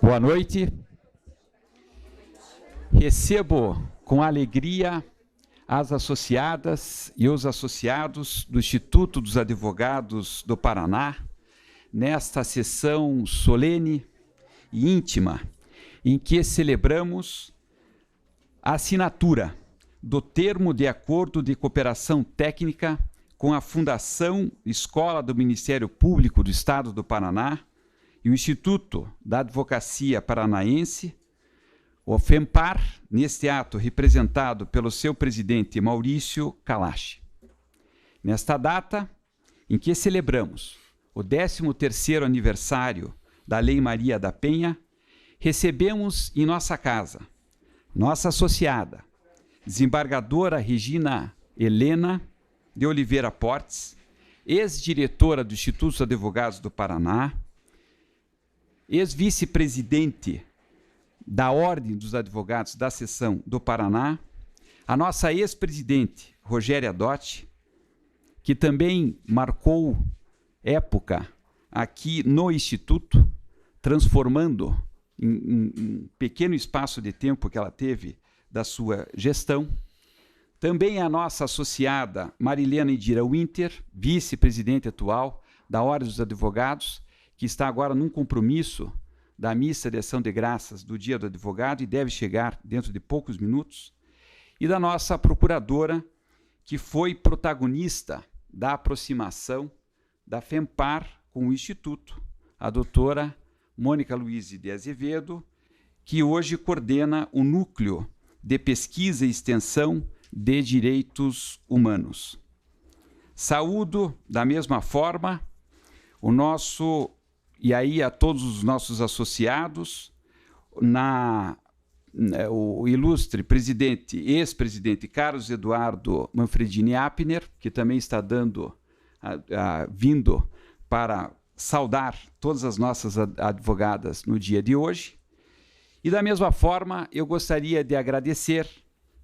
Boa noite. Recebo com alegria as associadas e os associados do Instituto dos Advogados do Paraná nesta sessão solene e íntima em que celebramos a assinatura do termo de acordo de cooperação técnica com a Fundação Escola do Ministério Público do Estado do Paraná e o Instituto da Advocacia Paranaense, o FEMPAR, neste ato representado pelo seu presidente Maurício Kalash. Nesta data, em que celebramos o 13º aniversário da Lei Maria da Penha, recebemos em nossa casa, nossa associada, desembargadora Regina Helena de Oliveira Portes, ex-diretora do Instituto dos Advogados do Paraná, ex-vice-presidente da Ordem dos Advogados da Seção do Paraná, a nossa ex-presidente, Rogéria Dotti, que também marcou época aqui no Instituto, transformando em pequeno espaço de tempo que ela teve da sua gestão. Também a nossa associada Marilena Indira Winter, vice-presidente atual da Ordem dos Advogados, que está agora num compromisso da missa de ação de graças do Dia do Advogado e deve chegar dentro de poucos minutos, e da nossa procuradora, que foi protagonista da aproximação da FEMPAR com o Instituto, a doutora Mônica Luiz de Azevedo, que hoje coordena o Núcleo de Pesquisa e Extensão de Direitos Humanos. Saúdo, da mesma forma, e aí a todos os nossos associados, o ilustre presidente, ex-presidente Carlos Eduardo Manfredini Apner, que também está vindo para saudar todas as nossas advogadas no dia de hoje. E da mesma forma, eu gostaria de agradecer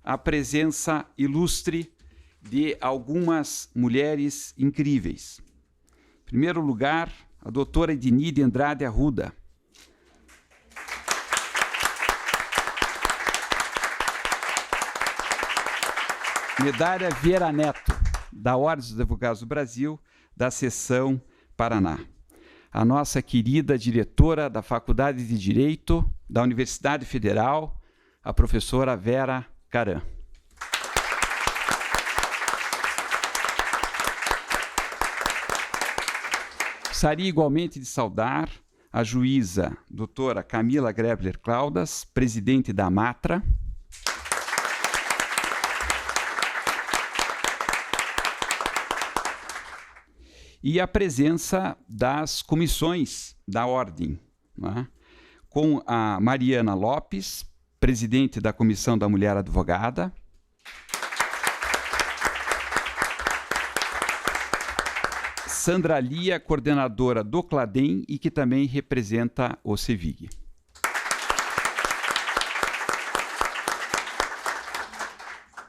a presença ilustre de algumas mulheres incríveis. Em primeiro lugar, a doutora Ednide Andrade Arruda. Medalha Vieira Neto, da Ordem dos Advogados do Brasil, da Seção Paraná. A nossa querida diretora da Faculdade de Direito da Universidade Federal, a professora Vera Caram. Gostaria igualmente de saudar a juíza doutora Camila Grebler Claudas, presidente da Matra, e a presença das comissões da Ordem, né? Com a Mariana Lopes, presidente da Comissão da Mulher Advogada, Sandra Lia, coordenadora do CLADEM e que também representa o CEVIG.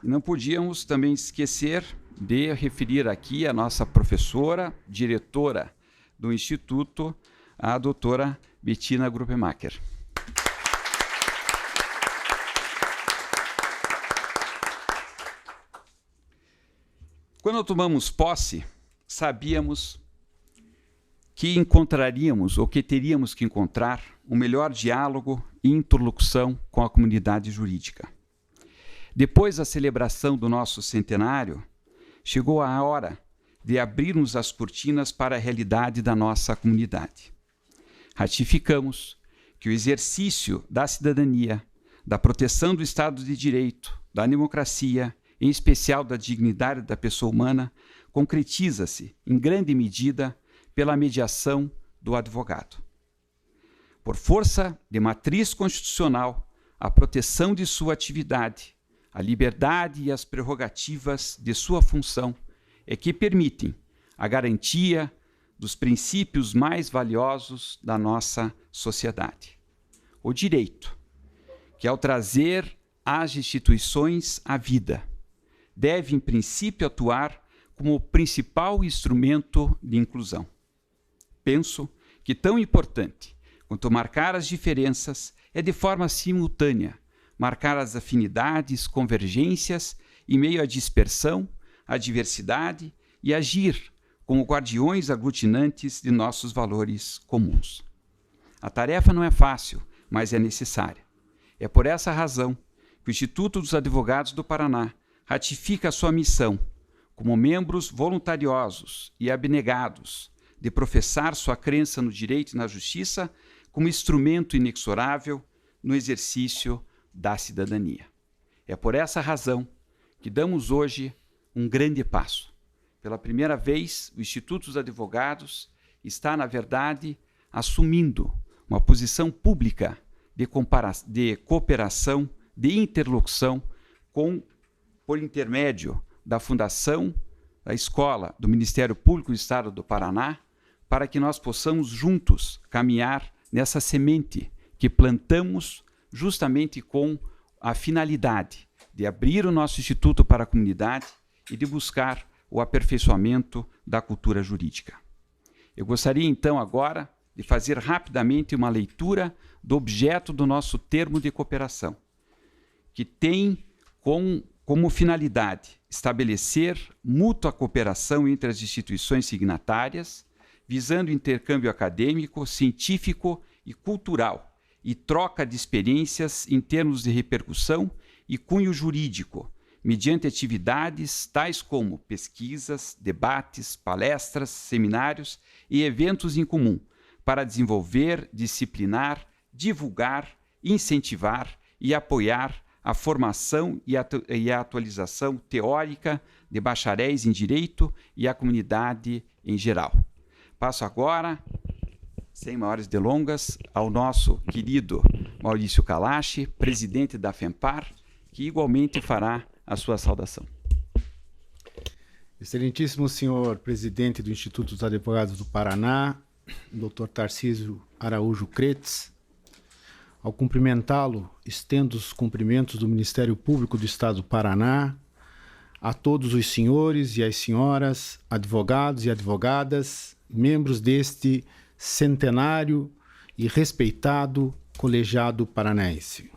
Não podíamos também esquecer de referir aqui a nossa professora, diretora do Instituto, a doutora Bettina Gruppemacher. Quando tomamos posse, sabíamos que encontraríamos, ou que teríamos que encontrar, um melhor diálogo e interlocução com a comunidade jurídica. Depois da celebração do nosso centenário, chegou a hora de abrirmos as cortinas para a realidade da nossa comunidade. Ratificamos que o exercício da cidadania, da proteção do Estado de Direito, da democracia, em especial da dignidade da pessoa humana, concretiza-se, em grande medida, pela mediação do advogado. Por força de matriz constitucional, a proteção de sua atividade, a liberdade e as prerrogativas de sua função é que permitem a garantia dos princípios mais valiosos da nossa sociedade. O direito, que ao trazer as instituições à vida, deve, em princípio, atuar como o principal instrumento de inclusão. Penso que tão importante Quanto marcar as diferenças é de forma simultânea, marcar as afinidades, convergências em meio à dispersão, à diversidade e agir como guardiões aglutinantes de nossos valores comuns. A tarefa não é fácil, mas é necessária. É por essa razão que o Instituto dos Advogados do Paraná ratifica a sua missão, como membros voluntariosos e abnegados, de professar sua crença no direito e na justiça como instrumento inexorável no exercício da cidadania. É por essa razão que damos hoje um grande passo. Pela primeira vez, o Instituto dos Advogados está, na verdade, assumindo uma posição pública de cooperação, de interlocução por intermédio da Fundação, da Escola do Ministério Público do Estado do Paraná, para que nós possamos juntos caminhar nessa semente que plantamos justamente com a finalidade de abrir o nosso instituto para a comunidade e de buscar o aperfeiçoamento da cultura jurídica. Eu gostaria então agora de fazer rapidamente uma leitura do objeto do nosso termo de cooperação, que tem como finalidade estabelecer mútua cooperação entre as instituições signatárias, visando intercâmbio acadêmico, científico e cultural, e troca de experiências em termos de repercussão e cunho jurídico, mediante atividades tais como pesquisas, debates, palestras, seminários e eventos em comum, para desenvolver, disciplinar, divulgar, incentivar e apoiar a formação e a atualização teórica de bacharéis em Direito e a comunidade em geral. Passo agora, sem maiores delongas, ao nosso querido Maurício Kalash, presidente da FEMPAR, que igualmente fará a sua saudação. Excelentíssimo senhor presidente do Instituto dos Advogados do Paraná, Dr. Tarcísio Araújo Kretz, ao cumprimentá-lo, estendo os cumprimentos do Ministério Público do Estado do Paraná a todos os senhores e as senhoras, advogados e advogadas, membros deste centenário e respeitado colegiado paranaense.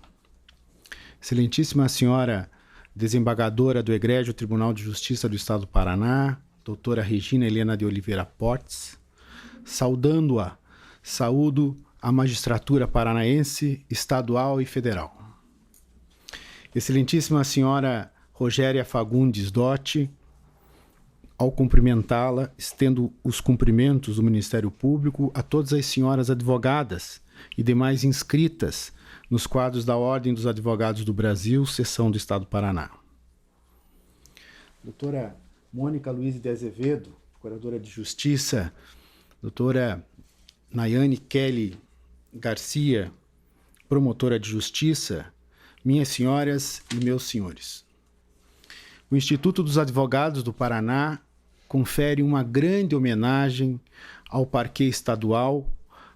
Excelentíssima senhora desembargadora do Egrégio Tribunal de Justiça do Estado do Paraná, doutora Regina Helena de Oliveira Portes, saudando-a, saúdo a magistratura paranaense, estadual e federal. Excelentíssima senhora Rogéria Fagundes Dotti, ao cumprimentá-la, estendo os cumprimentos do Ministério Público a todas as senhoras advogadas e demais inscritas nos quadros da Ordem dos Advogados do Brasil, seção do Estado do Paraná. Doutora Mônica Luiz de Azevedo, Procuradora de Justiça, doutora Nayane Kelly Garcia, promotora de Justiça, minhas senhoras e meus senhores. O Instituto dos Advogados do Paraná confere uma grande homenagem ao Parquet Estadual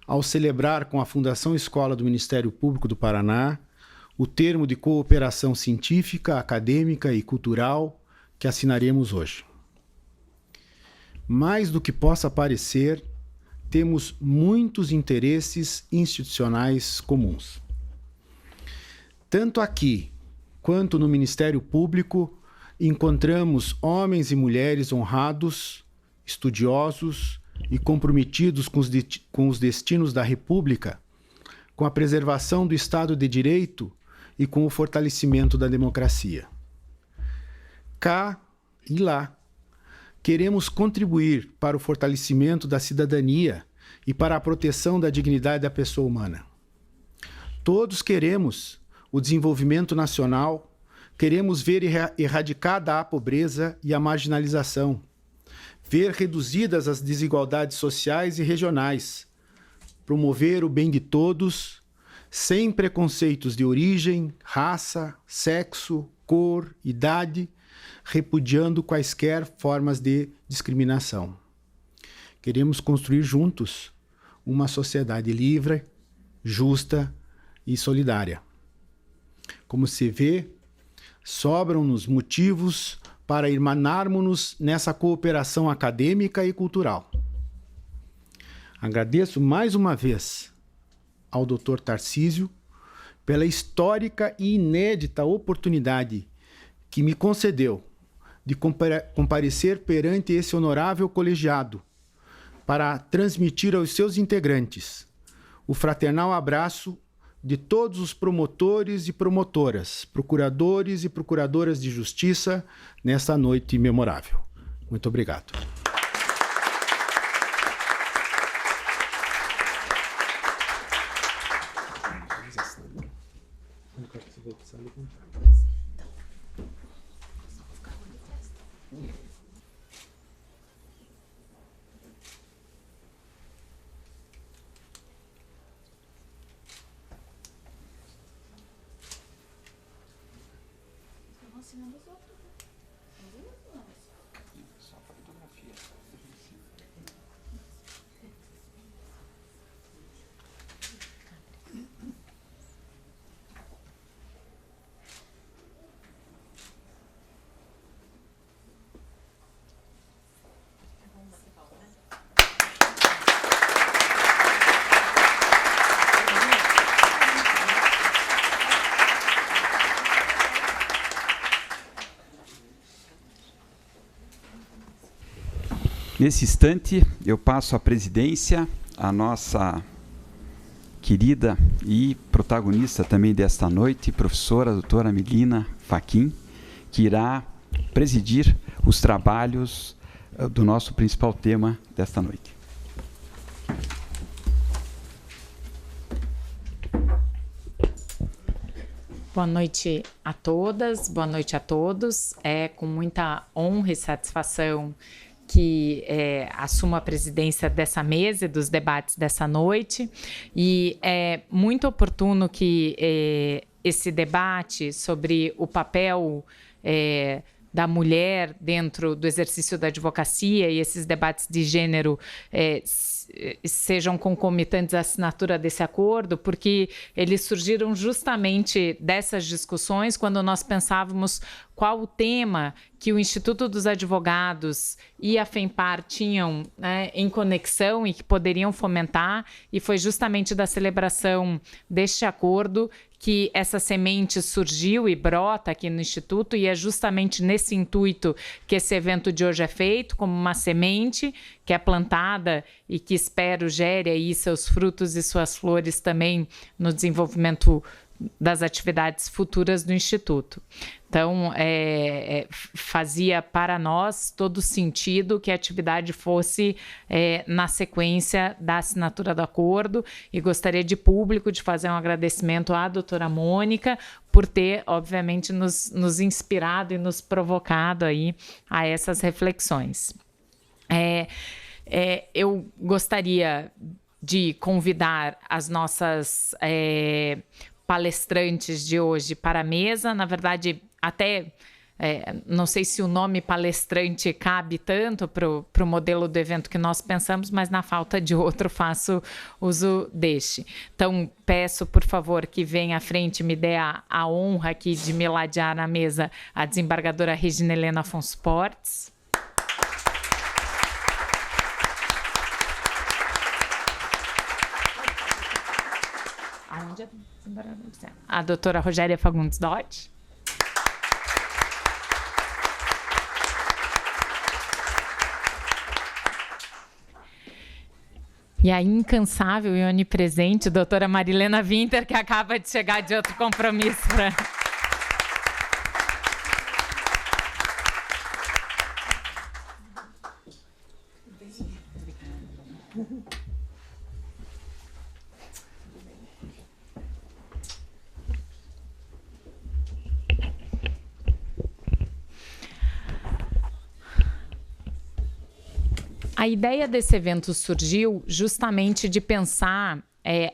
ao celebrar com a Fundação Escola do Ministério Público do Paraná o termo de cooperação científica, acadêmica e cultural que assinaremos hoje. Mais do que possa parecer, temos muitos interesses institucionais comuns. Tanto aqui quanto no Ministério Público, encontramos homens e mulheres honrados, estudiosos e comprometidos com os destinos da República, com a preservação do Estado de Direito e com o fortalecimento da democracia. Cá e lá, queremos contribuir para o fortalecimento da cidadania e para a proteção da dignidade da pessoa humana. Todos queremos o desenvolvimento nacional, queremos ver erradicada a pobreza e a marginalização, ver reduzidas as desigualdades sociais e regionais, promover o bem de todos, sem preconceitos de origem, raça, sexo, cor, idade, repudiando quaisquer formas de discriminação. Queremos construir juntos uma sociedade livre, justa e solidária. Como se vê, sobram-nos motivos para irmanarmos-nos nessa cooperação acadêmica e cultural. Agradeço mais uma vez ao Dr. Tarcísio pela histórica e inédita oportunidade que me concedeu de comparecer perante esse honorável colegiado para transmitir aos seus integrantes o fraternal abraço de todos os promotores e promotoras, procuradores e procuradoras de justiça nesta noite memorável. Muito obrigado. Nesse instante, eu passo a presidência à nossa querida e protagonista também desta noite, professora doutora Melina Fachin, que irá presidir os trabalhos do nosso principal tema desta noite. Boa noite a todas, boa noite a todos. É com muita honra e satisfação que assumo a presidência dessa mesa e dos debates dessa noite. E é muito oportuno que esse debate sobre o papel da mulher dentro do exercício da advocacia e esses debates de gênero sejam concomitantes à assinatura desse acordo, porque eles surgiram justamente dessas discussões quando nós pensávamos qual o tema que o Instituto dos Advogados e a FEMPAR tinham, né, em conexão e que poderiam fomentar, e foi justamente da celebração deste acordo que essa semente surgiu e brota aqui no Instituto, e é justamente nesse intuito que esse evento de hoje é feito, como uma semente que é plantada e que espero gere aí seus frutos e suas flores também no desenvolvimento das atividades futuras do Instituto. Então, fazia para nós todo sentido que a atividade fosse na sequência da assinatura do acordo, e gostaria de público de fazer um agradecimento à doutora Mônica por ter, obviamente, nos inspirado e nos provocado aí a essas reflexões. Eu gostaria de convidar as nossas palestrantes de hoje para a mesa. Na verdade, até não sei se o nome palestrante cabe tanto para o modelo do evento que nós pensamos, mas na falta de outro faço uso deste. Então, peço, por favor, que venha à frente e me dê a honra aqui de me ladear na mesa a desembargadora Regina Helena Afonso Portes. Aonde é a doutora Rogéria Fagundes Dott. E a incansável e onipresente doutora Marilena Winter, que acaba de chegar de outro compromisso. A ideia desse evento surgiu justamente de pensar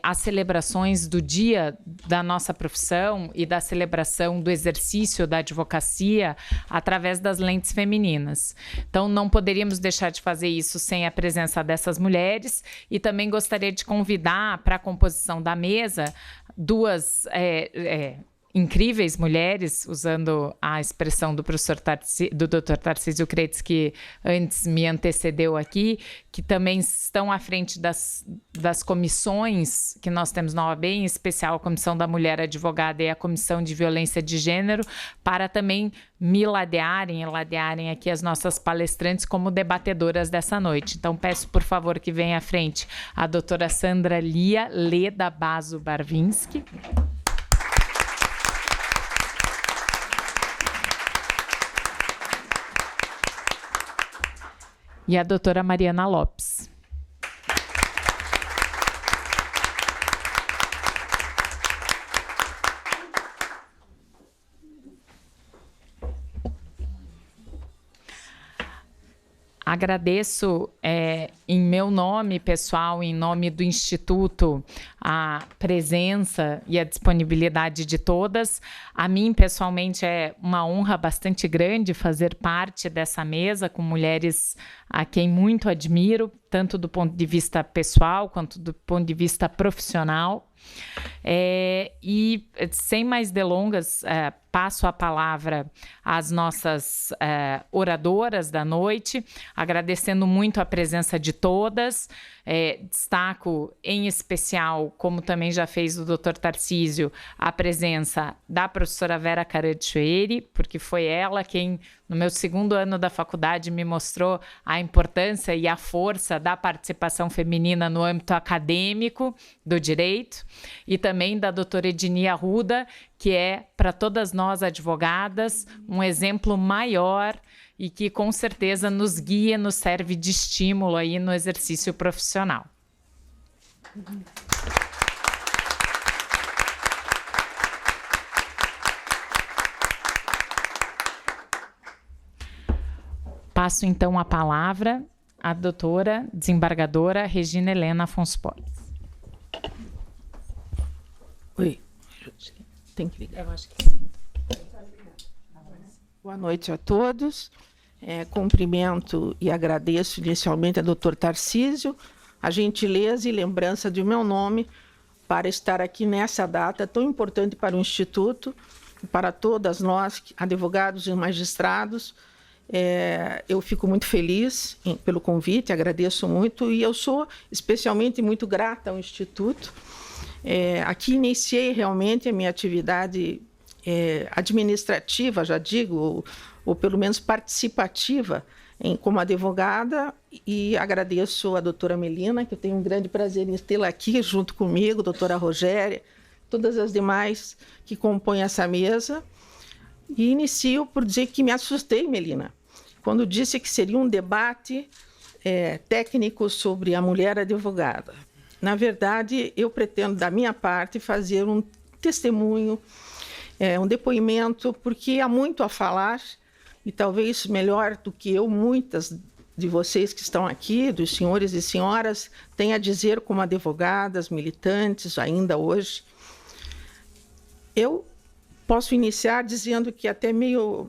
as celebrações do dia da nossa profissão e da celebração do exercício da advocacia através das lentes femininas. Então, não poderíamos deixar de fazer isso sem a presença dessas mulheres, e também gostaria de convidar para a composição da mesa duas incríveis mulheres, usando a expressão do do Dr. Tarcísio Kreitz, que antes me antecedeu aqui, que também estão à frente das comissões que nós temos na OAB, em especial a Comissão da Mulher Advogada e a Comissão de Violência de Gênero, para também me ladearem aqui as nossas palestrantes como debatedoras dessa noite. Então, peço, por favor, que venha à frente a doutora Sandra Lia Leda Basso Barvinski. E a doutora Mariana Lopes. Agradeço, em meu nome pessoal, em nome do Instituto, a presença e a disponibilidade de todas. A mim, pessoalmente, é uma honra bastante grande fazer parte dessa mesa com mulheres a quem muito admiro, tanto do ponto de vista pessoal quanto do ponto de vista profissional. E, sem mais delongas, passo a palavra às nossas oradoras da noite, agradecendo muito a presença de todas. Destaco, em especial, como também já fez o Dr. Tarcísio, a presença da professora Vera Caranchoeri, porque foi ela quem, no meu segundo ano da faculdade, me mostrou a importância e a força da participação feminina no âmbito acadêmico do direito, e também da doutora Ednia Arruda, que é, para todas nós advogadas, um exemplo maior e que, com certeza, nos guia, nos serve de estímulo aí no exercício profissional. Passo, então, a palavra à doutora desembargadora Regina Helena Afonso Polis. Oi. Tem que ligar. Eu acho que sim. Boa noite a todos. Cumprimento e agradeço inicialmente ao Dr. Tarcísio a gentileza e lembrança de meu nome para estar aqui nessa data tão importante para o Instituto, para todas nós, advogados e magistrados. Eu fico muito feliz pelo convite, agradeço muito, e eu sou especialmente muito grata ao Instituto. Aqui iniciei realmente a minha atividade administrativa, já digo, ou pelo menos participativa, como advogada, e agradeço a doutora Melina, que eu tenho um grande prazer em tê-la aqui junto comigo, doutora Rogéria, todas as demais que compõem essa mesa. E inicio por dizer que me assustei, Melina, quando disse que seria um debate técnico sobre a mulher advogada. Na verdade, eu pretendo, da minha parte, fazer um testemunho, um depoimento, porque há muito a falar, e talvez melhor do que eu, muitas de vocês que estão aqui, dos senhores e senhoras, têm a dizer como advogadas, militantes, ainda hoje. Eu posso iniciar dizendo que até meio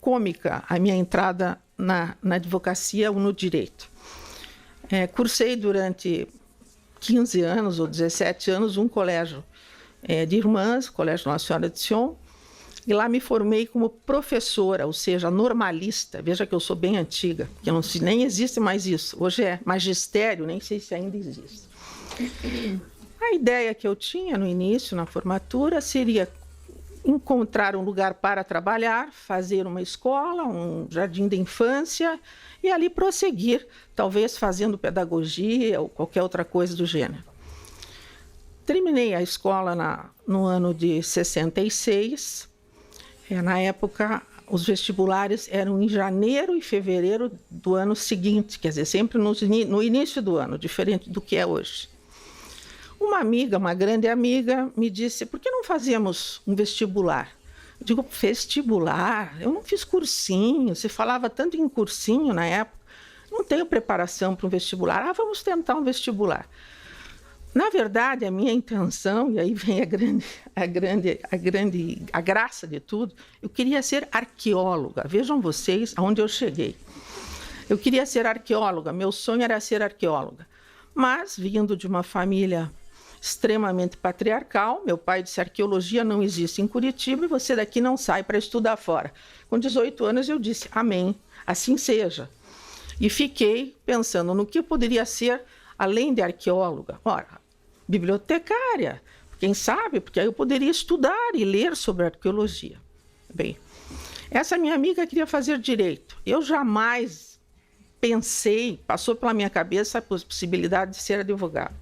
cômica a minha entrada na advocacia ou no direito. Cursei durante 15 anos ou 17 anos um colégio de irmãs, Colégio Nossa Senhora de Sion, e lá me formei como professora, ou seja, normalista. Veja que eu sou bem antiga, porque nem existe mais isso. Hoje é magistério, nem sei se ainda existe. A ideia que eu tinha no início, na formatura, seria encontrar um lugar para trabalhar, fazer uma escola, um jardim de infância, e ali prosseguir, talvez fazendo pedagogia ou qualquer outra coisa do gênero. Terminei a escola no ano de 66. Na época, os vestibulares eram em janeiro e fevereiro do ano seguinte, quer dizer, sempre no início do ano, diferente do que é hoje. Uma amiga, uma grande amiga, me disse, por que não fazíamos um vestibular? Eu digo, vestibular? Eu não fiz cursinho, se falava tanto em cursinho na época, não tenho preparação para um vestibular. Vamos tentar um vestibular. Na verdade, a minha intenção, e aí vem a graça de tudo, eu queria ser arqueóloga. Vejam vocês aonde eu cheguei. Eu queria ser arqueóloga, meu sonho era ser arqueóloga. Mas, vindo de uma família extremamente patriarcal. Meu pai disse: arqueologia não existe em Curitiba e você daqui não sai para estudar fora. Com 18 anos eu disse: amém, assim seja. E fiquei pensando no que eu poderia ser além de arqueóloga. Ora, bibliotecária, quem sabe, porque aí eu poderia estudar e ler sobre arqueologia. Bem, essa minha amiga queria fazer direito. Eu jamais pensei, passou pela minha cabeça a possibilidade de ser advogada.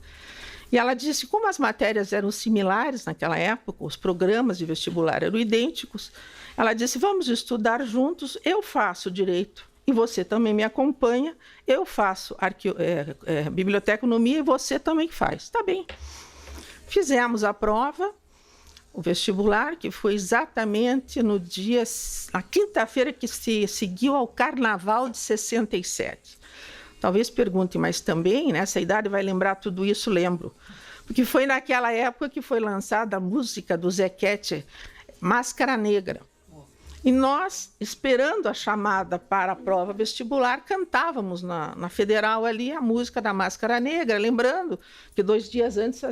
E ela disse, como as matérias eram similares naquela época, os programas de vestibular eram idênticos, ela disse, vamos estudar juntos, eu faço direito e você também me acompanha, eu faço biblioteconomia e você também faz. Tá bem. Fizemos a prova, o vestibular, que foi exatamente na quinta-feira que se seguiu ao Carnaval de 67. Talvez pergunte, mas também, nessa idade, vai lembrar tudo isso? Lembro. Porque foi naquela época que foi lançada a música do Zequete, Máscara Negra. E nós, esperando a chamada para a prova vestibular, cantávamos na Federal ali a música da Máscara Negra, lembrando que 2 dias antes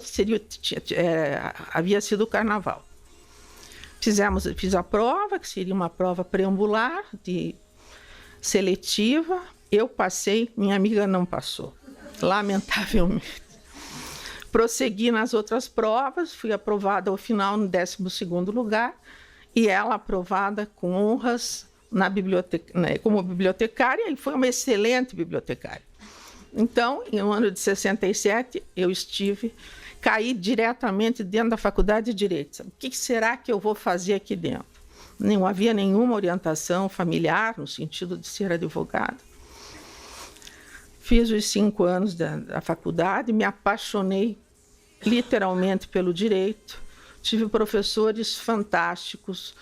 havia sido o Carnaval. Fiz a prova, que seria uma prova preambular, seletiva. Eu passei, minha amiga não passou, lamentavelmente. Prossegui nas outras provas, fui aprovada ao final no 12º lugar, e ela aprovada com honras na biblioteca, como bibliotecária, e foi uma excelente bibliotecária. Então, no ano de 67, caí diretamente dentro da Faculdade de Direito. O que será que eu vou fazer aqui dentro? Não havia nenhuma orientação familiar no sentido de ser advogada. Fiz os 5 anos da faculdade, me apaixonei literalmente pelo direito. Tive professores fantásticos,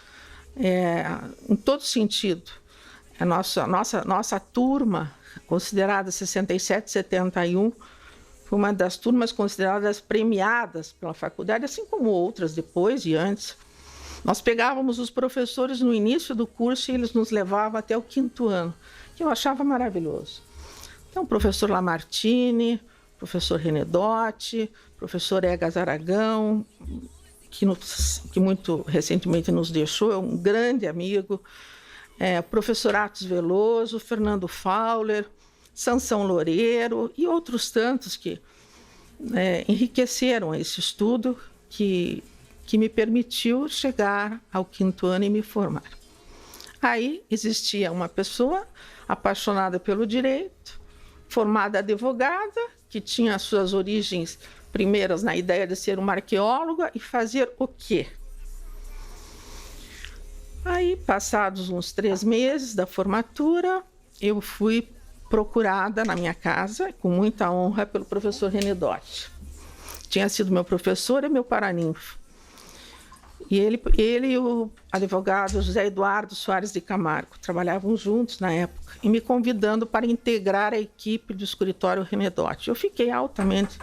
em todo sentido. A nossa turma, considerada 67, 71, foi uma das turmas consideradas premiadas pela faculdade, assim como outras depois e antes. Nós pegávamos os professores no início do curso e eles nos levavam até o 5º ano, que eu achava maravilhoso. Então, o professor Lamartine, professor Renedotti, professor Egas Aragão, que muito recentemente nos deixou, é um grande amigo, professor Atos Veloso, Fernando Fauler, Sansão Loureiro e outros tantos que enriqueceram esse estudo que me permitiu chegar ao 5º ano e me formar. Aí existia uma pessoa apaixonada pelo direito, formada advogada, que tinha suas origens primeiras na ideia de ser uma arqueóloga e fazer o quê? Aí, passados uns 3 meses da formatura, eu fui procurada na minha casa, com muita honra, pelo professor Renedotti. Tinha sido meu professor e meu paraninfo. E ele e o advogado José Eduardo Soares de Camargo trabalhavam juntos na época, e me convidando para integrar a equipe do escritório Renedotti. Eu fiquei altamente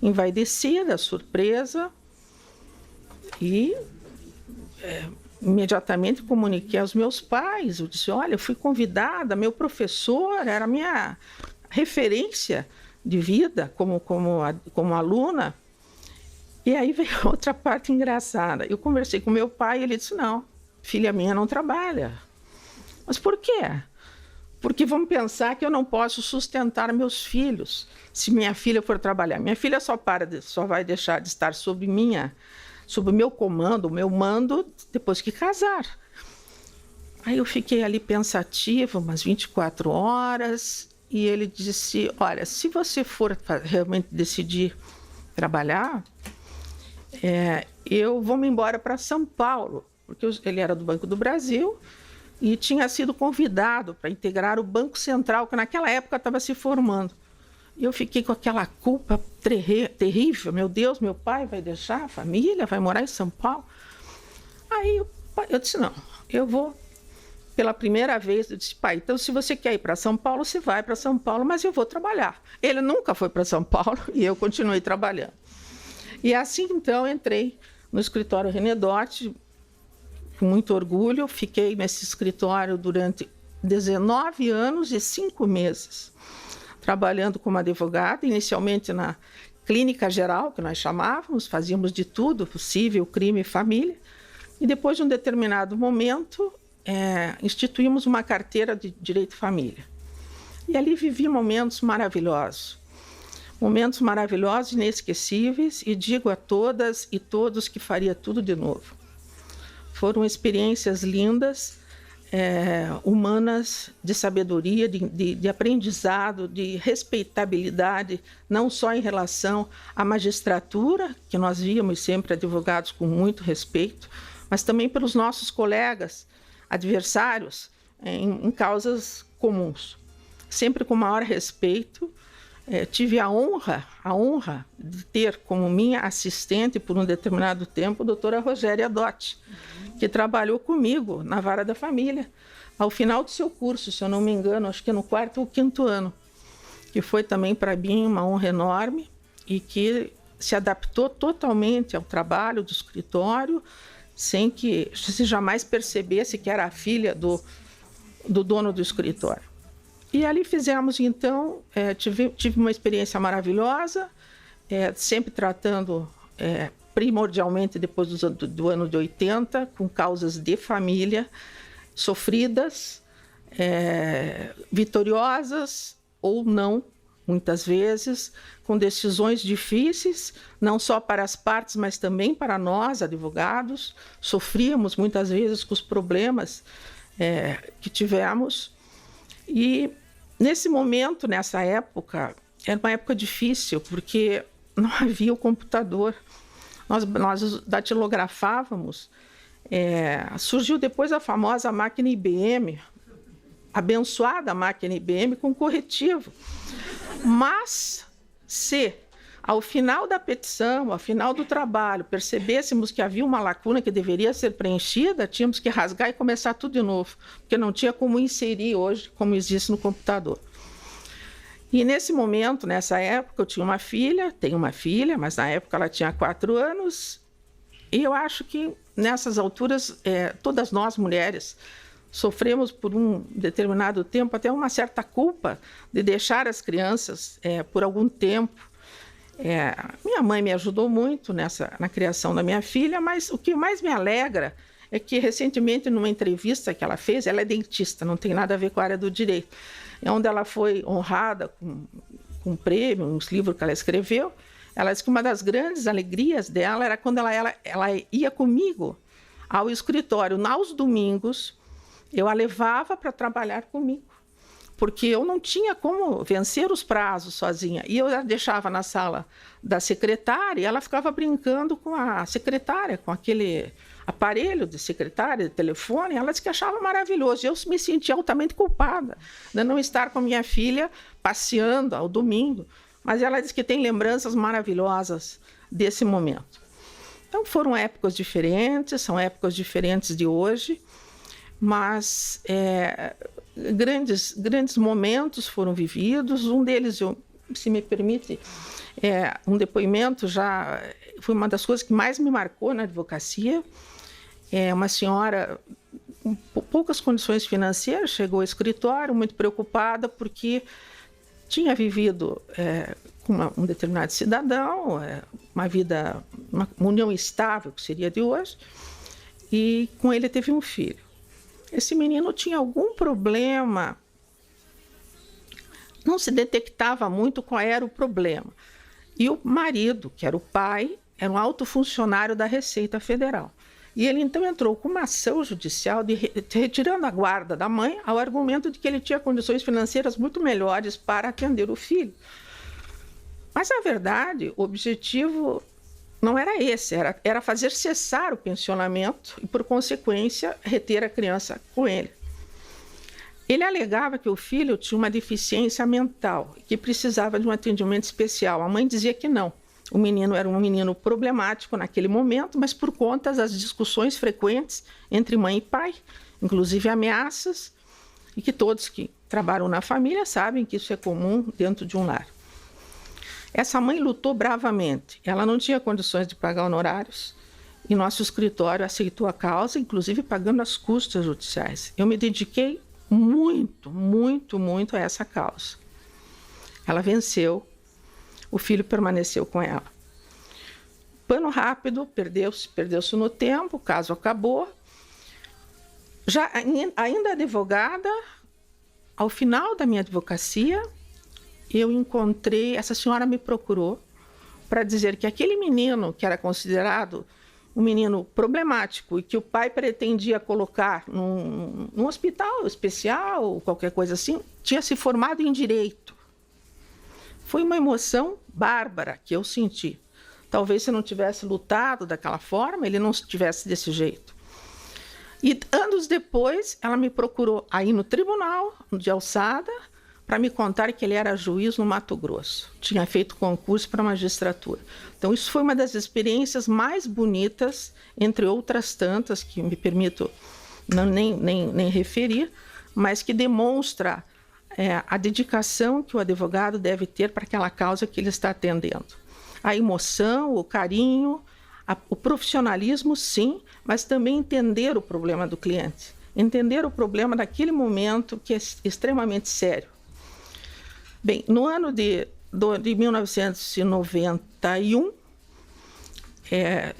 envaidecida, surpresa, e imediatamente comuniquei aos meus pais. Eu disse, olha, eu fui convidada, meu professor era a minha referência de vida como aluna. E aí veio outra parte engraçada. Eu conversei com meu pai e ele disse, não, filha minha não trabalha. Mas por quê? Porque vamos pensar que eu não posso sustentar meus filhos se minha filha for trabalhar. Minha filha só vai deixar de estar sob o meu comando, o meu mando, depois que casar. Aí eu fiquei ali pensativa, umas 24 horas, e ele disse, olha, se você for realmente decidir trabalhar, eu vou me embora para São Paulo, porque ele era do Banco do Brasil e tinha sido convidado para integrar o Banco Central, que naquela época estava se formando. E eu fiquei com aquela culpa terrível. Meu Deus, meu pai vai deixar a família, vai morar em São Paulo. Aí eu disse, não, eu vou. Pela primeira vez, eu disse, pai, então se você quer ir para São Paulo, você vai para São Paulo, mas eu vou trabalhar. Ele nunca foi para São Paulo e eu continuei trabalhando. E assim, então, entrei no escritório Renedotti, com muito orgulho. Fiquei nesse escritório durante 19 anos e 5 meses, trabalhando como advogada, inicialmente na clínica geral, que nós chamávamos, fazíamos de tudo possível, crime e família. E depois de um determinado momento, instituímos uma carteira de Direito e Família. E ali vivi momentos maravilhosos, inesquecíveis, e digo a todas e todos que faria tudo de novo. Foram experiências lindas, humanas, de sabedoria, de aprendizado, de respeitabilidade, não só em relação à magistratura, que nós víamos sempre advogados com muito respeito, mas também pelos nossos colegas, adversários, em causas comuns. Sempre com maior respeito. Tive a honra de ter como minha assistente por um determinado tempo a doutora Rogéria Dotti, que trabalhou comigo na Vara da Família, ao final do seu curso, se eu não me engano, acho que no 4º ou 5º ano, que foi também para mim uma honra enorme e que se adaptou totalmente ao trabalho do escritório, sem que se jamais percebesse que era a filha do dono do escritório. E ali fizemos, então, tive uma experiência maravilhosa, sempre tratando primordialmente depois do ano de 80, com causas de família, sofridas, vitoriosas ou não, muitas vezes, com decisões difíceis, não só para as partes, mas também para nós, advogados. Sofríamos muitas vezes com os problemas que tivemos. E nesse momento, nessa época, era uma época difícil, porque não havia o computador. Nós datilografávamos. Surgiu depois a famosa máquina IBM, abençoada máquina IBM com corretivo. Mas, se ao final da petição, ao final do trabalho, percebêssemos que havia uma lacuna que deveria ser preenchida, tínhamos que rasgar e começar tudo de novo, porque não tinha como inserir hoje, como existe no computador. E nesse momento, nessa época, eu tinha uma filha, tenho uma filha, mas na época ela tinha 4 anos, e eu acho que nessas alturas, todas nós mulheres sofremos por um determinado tempo até uma certa culpa de deixar as crianças por algum tempo. Minha mãe me ajudou muito na criação da minha filha, mas o que mais me alegra é que recentemente, numa entrevista que ela fez, ela é dentista, não tem nada a ver com a área do direito, onde ela foi honrada com um prêmio, uns livros que ela escreveu. Ela disse que uma das grandes alegrias dela era quando ela ia comigo ao escritório, aos domingos. Eu a levava para trabalhar comigo, porque eu não tinha como vencer os prazos sozinha. E eu a deixava na sala da secretária e ela ficava brincando com a secretária, com aquele aparelho de secretária, de telefone. Ela disse que achava maravilhoso. Eu me sentia altamente culpada de não estar com a minha filha passeando ao domingo. Mas ela disse que tem lembranças maravilhosas desse momento. Então foram épocas diferentes, são épocas diferentes de hoje, mas grandes momentos foram vividos. Um deles, se me permite, um depoimento, já foi uma das coisas que mais me marcou na advocacia. Uma senhora com poucas condições financeiras chegou ao escritório muito preocupada porque tinha vivido com um determinado cidadão, uma união estável, que seria de hoje, e com ele teve um filho. Esse menino tinha algum problema, não se detectava muito qual era o problema. E o marido, que era o pai, era um alto funcionário da Receita Federal. E ele então entrou com uma ação judicial retirando a guarda da mãe ao argumento de que ele tinha condições financeiras muito melhores para atender o filho. Mas, na verdade, o objetivo não era esse, era fazer cessar o pensionamento e, por consequência, reter a criança com ele. Ele alegava que o filho tinha uma deficiência mental e que precisava de um atendimento especial. A mãe dizia que não. O menino era um menino problemático naquele momento, mas por conta das discussões frequentes entre mãe e pai, inclusive ameaças, e que todos que trabalham na família sabem que isso é comum dentro de um lar. Essa mãe lutou bravamente. Ela não tinha condições de pagar honorários e nosso escritório aceitou a causa, inclusive pagando as custas judiciais. Eu me dediquei muito, muito, muito a essa causa. Ela venceu. o filho permaneceu com ela. Pano rápido, perdeu-se no tempo, o caso acabou. Já ainda advogada, ao final da minha advocacia, eu encontrei, essa senhora me procurou para dizer que aquele menino que era considerado um menino problemático e que o pai pretendia colocar num hospital especial, qualquer coisa assim, tinha se formado em direito. Foi uma emoção bárbara que eu senti. Talvez se eu não tivesse lutado daquela forma, ele não estivesse desse jeito. E anos depois, ela me procurou aí no tribunal de Alçada para me contar que ele era juiz no Mato Grosso. Tinha feito concurso para a magistratura. Então, isso foi uma das experiências mais bonitas, entre outras tantas, que me permito nem referir, mas que demonstra a dedicação que o advogado deve ter para aquela causa que ele está atendendo. A emoção, o carinho, o profissionalismo, sim, mas também entender o problema do cliente. Entender o problema daquele momento que é extremamente sério. Bem, no ano de 1991,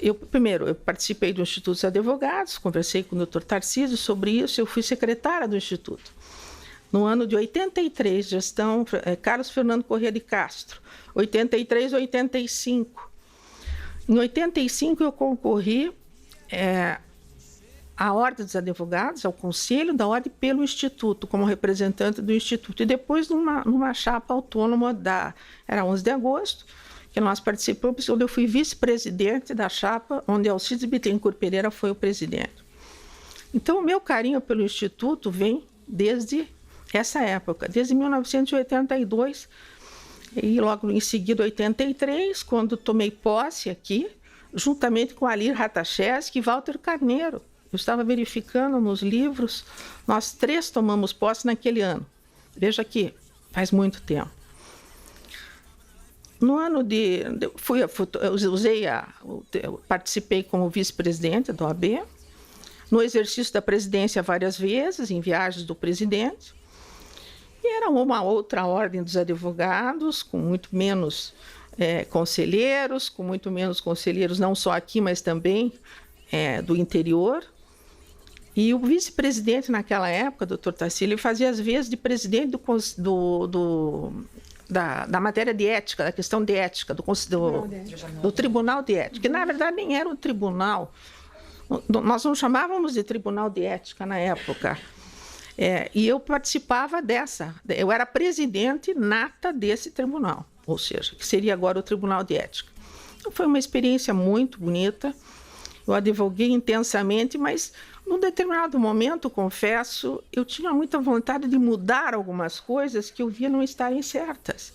eu participei do Instituto dos Advogados, conversei com o Dr. Tarcísio sobre isso, eu fui secretária do Instituto. No ano de 83, gestão Carlos Fernando Corrêa de Castro, 83 a 85. Em 85, eu concorri à Ordem dos Advogados, ao Conselho da Ordem, pelo Instituto, como representante do Instituto. E depois, numa chapa autônoma, era 11 de agosto, que nós participamos, onde eu fui vice-presidente da chapa, onde Alcides Bittencourt Pereira foi o presidente. Então, o meu carinho pelo Instituto vem desde essa época, desde 1982, e logo em seguida, 83, quando tomei posse aqui, juntamente com Alir Ratacheski e Walter Carneiro. Eu estava verificando nos livros, nós 3 tomamos posse naquele ano. Veja que faz muito tempo. No ano participei como vice-presidente da OAB, no exercício da presidência várias vezes, em viagens do presidente. E era uma outra ordem dos advogados, com muito menos conselheiros, não só aqui, mas também do interior. E o vice-presidente naquela época, doutor Tarcísio, ele fazia as vezes de presidente da matéria de ética, da questão de ética, do Tribunal de Ética, que na verdade nem era um tribunal, nós não chamávamos de Tribunal de Ética na época. E eu participava eu era presidente nata desse tribunal, ou seja, que seria agora o Tribunal de Ética. Então, foi uma experiência muito bonita, eu advoguei intensamente, mas num determinado momento, confesso, eu tinha muita vontade de mudar algumas coisas que eu via não estarem certas.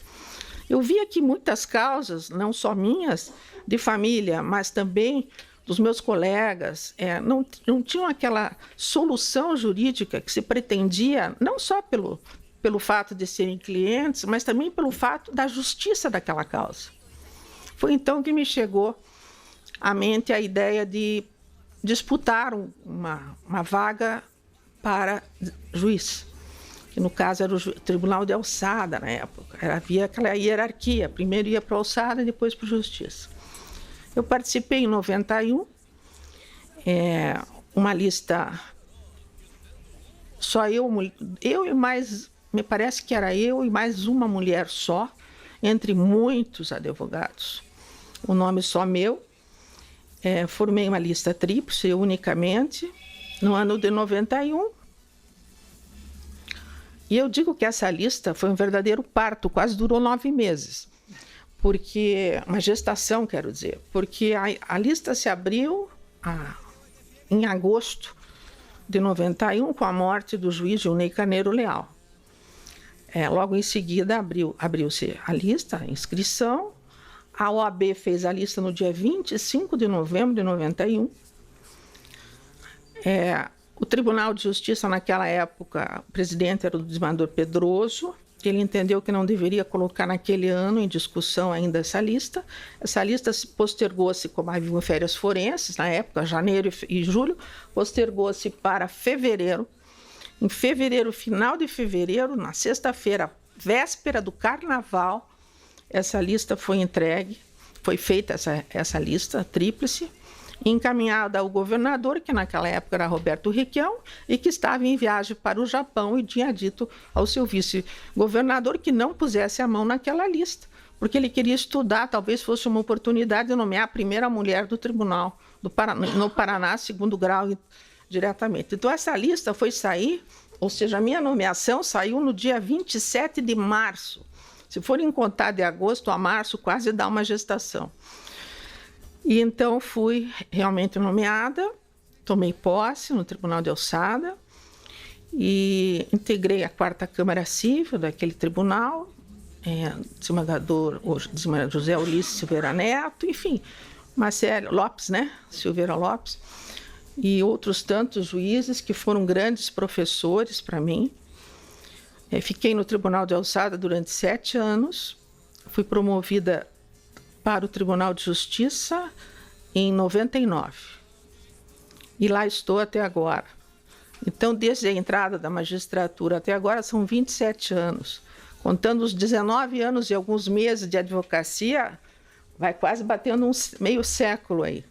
Eu via que muitas causas, não só minhas, de família, mas também dos meus colegas, não tinham aquela solução jurídica que se pretendia, não só pelo fato de serem clientes, mas também pelo fato da justiça daquela causa. Foi então que me chegou à mente a ideia de disputar uma vaga para juiz, que no caso era o Tribunal de Alçada na época. Havia aquela hierarquia, primeiro ia para a Alçada e depois para a Justiça. Eu participei em 91, uma lista, só eu e mais, me parece que era eu e mais uma mulher só, entre muitos advogados, o nome só meu. Formei uma lista tríplice, unicamente, no ano de 91. E eu digo que essa lista foi um verdadeiro parto, quase durou 9 meses. Uma gestação, quero dizer, porque a lista se abriu em agosto de 91, com a morte do juiz Gilney Carneiro Leal. Logo em seguida, abriu-se a lista, a inscrição. A OAB fez a lista no dia 25 de novembro de 91. O Tribunal de Justiça, naquela época, o presidente era o desembargador Pedroso. Ele entendeu que não deveria colocar naquele ano em discussão ainda essa lista. Essa lista postergou-se, como havia férias forenses, na época, janeiro e julho, postergou-se para fevereiro. Em fevereiro, final de fevereiro, na sexta-feira, véspera do Carnaval, essa lista foi entregue, foi feita essa lista tríplice, encaminhada ao governador, que naquela época era Roberto Requião, e que estava em viagem para o Japão e tinha dito ao seu vice-governador que não pusesse a mão naquela lista, porque ele queria estudar, talvez fosse uma oportunidade de nomear a primeira mulher do tribunal no Paraná, segundo grau, diretamente. Então, essa lista foi sair, ou seja, a minha nomeação saiu no dia 27 de março. Se forem contar de agosto a março, quase dá uma gestação. E então fui realmente nomeada, tomei posse no Tribunal de Alçada e integrei a 4ª Câmara Civil daquele tribunal, desembargador José Ulisses Silveira Neto, enfim, Marcelo Lopes, né? Silveira Lopes, e outros tantos juízes que foram grandes professores para mim. Fiquei no Tribunal de Alçada durante 7 anos, fui promovida para o Tribunal de Justiça em 99. E lá estou até agora. Então, desde a entrada da magistratura até agora, são 27 anos. Contando os 19 anos e alguns meses de advocacia, vai quase batendo meio século aí.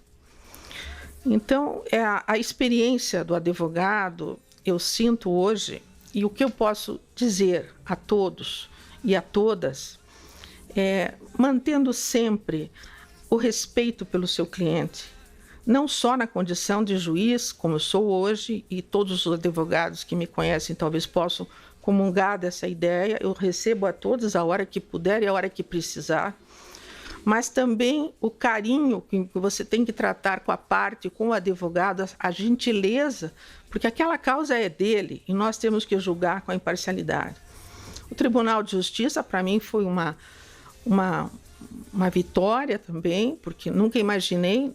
Então, a experiência do advogado, eu sinto hoje, e o que eu posso dizer a todos e a todas, mantendo sempre o respeito pelo seu cliente, não só na condição de juiz, como eu sou hoje, e todos os advogados que me conhecem talvez possam comungar dessa ideia, eu recebo a todos a hora que puder e a hora que precisar, mas também o carinho que você tem que tratar com a parte, com o advogado, a gentileza, porque aquela causa é dele e nós temos que julgar com a imparcialidade. O Tribunal de Justiça, para mim, foi uma vitória também, porque nunca imaginei.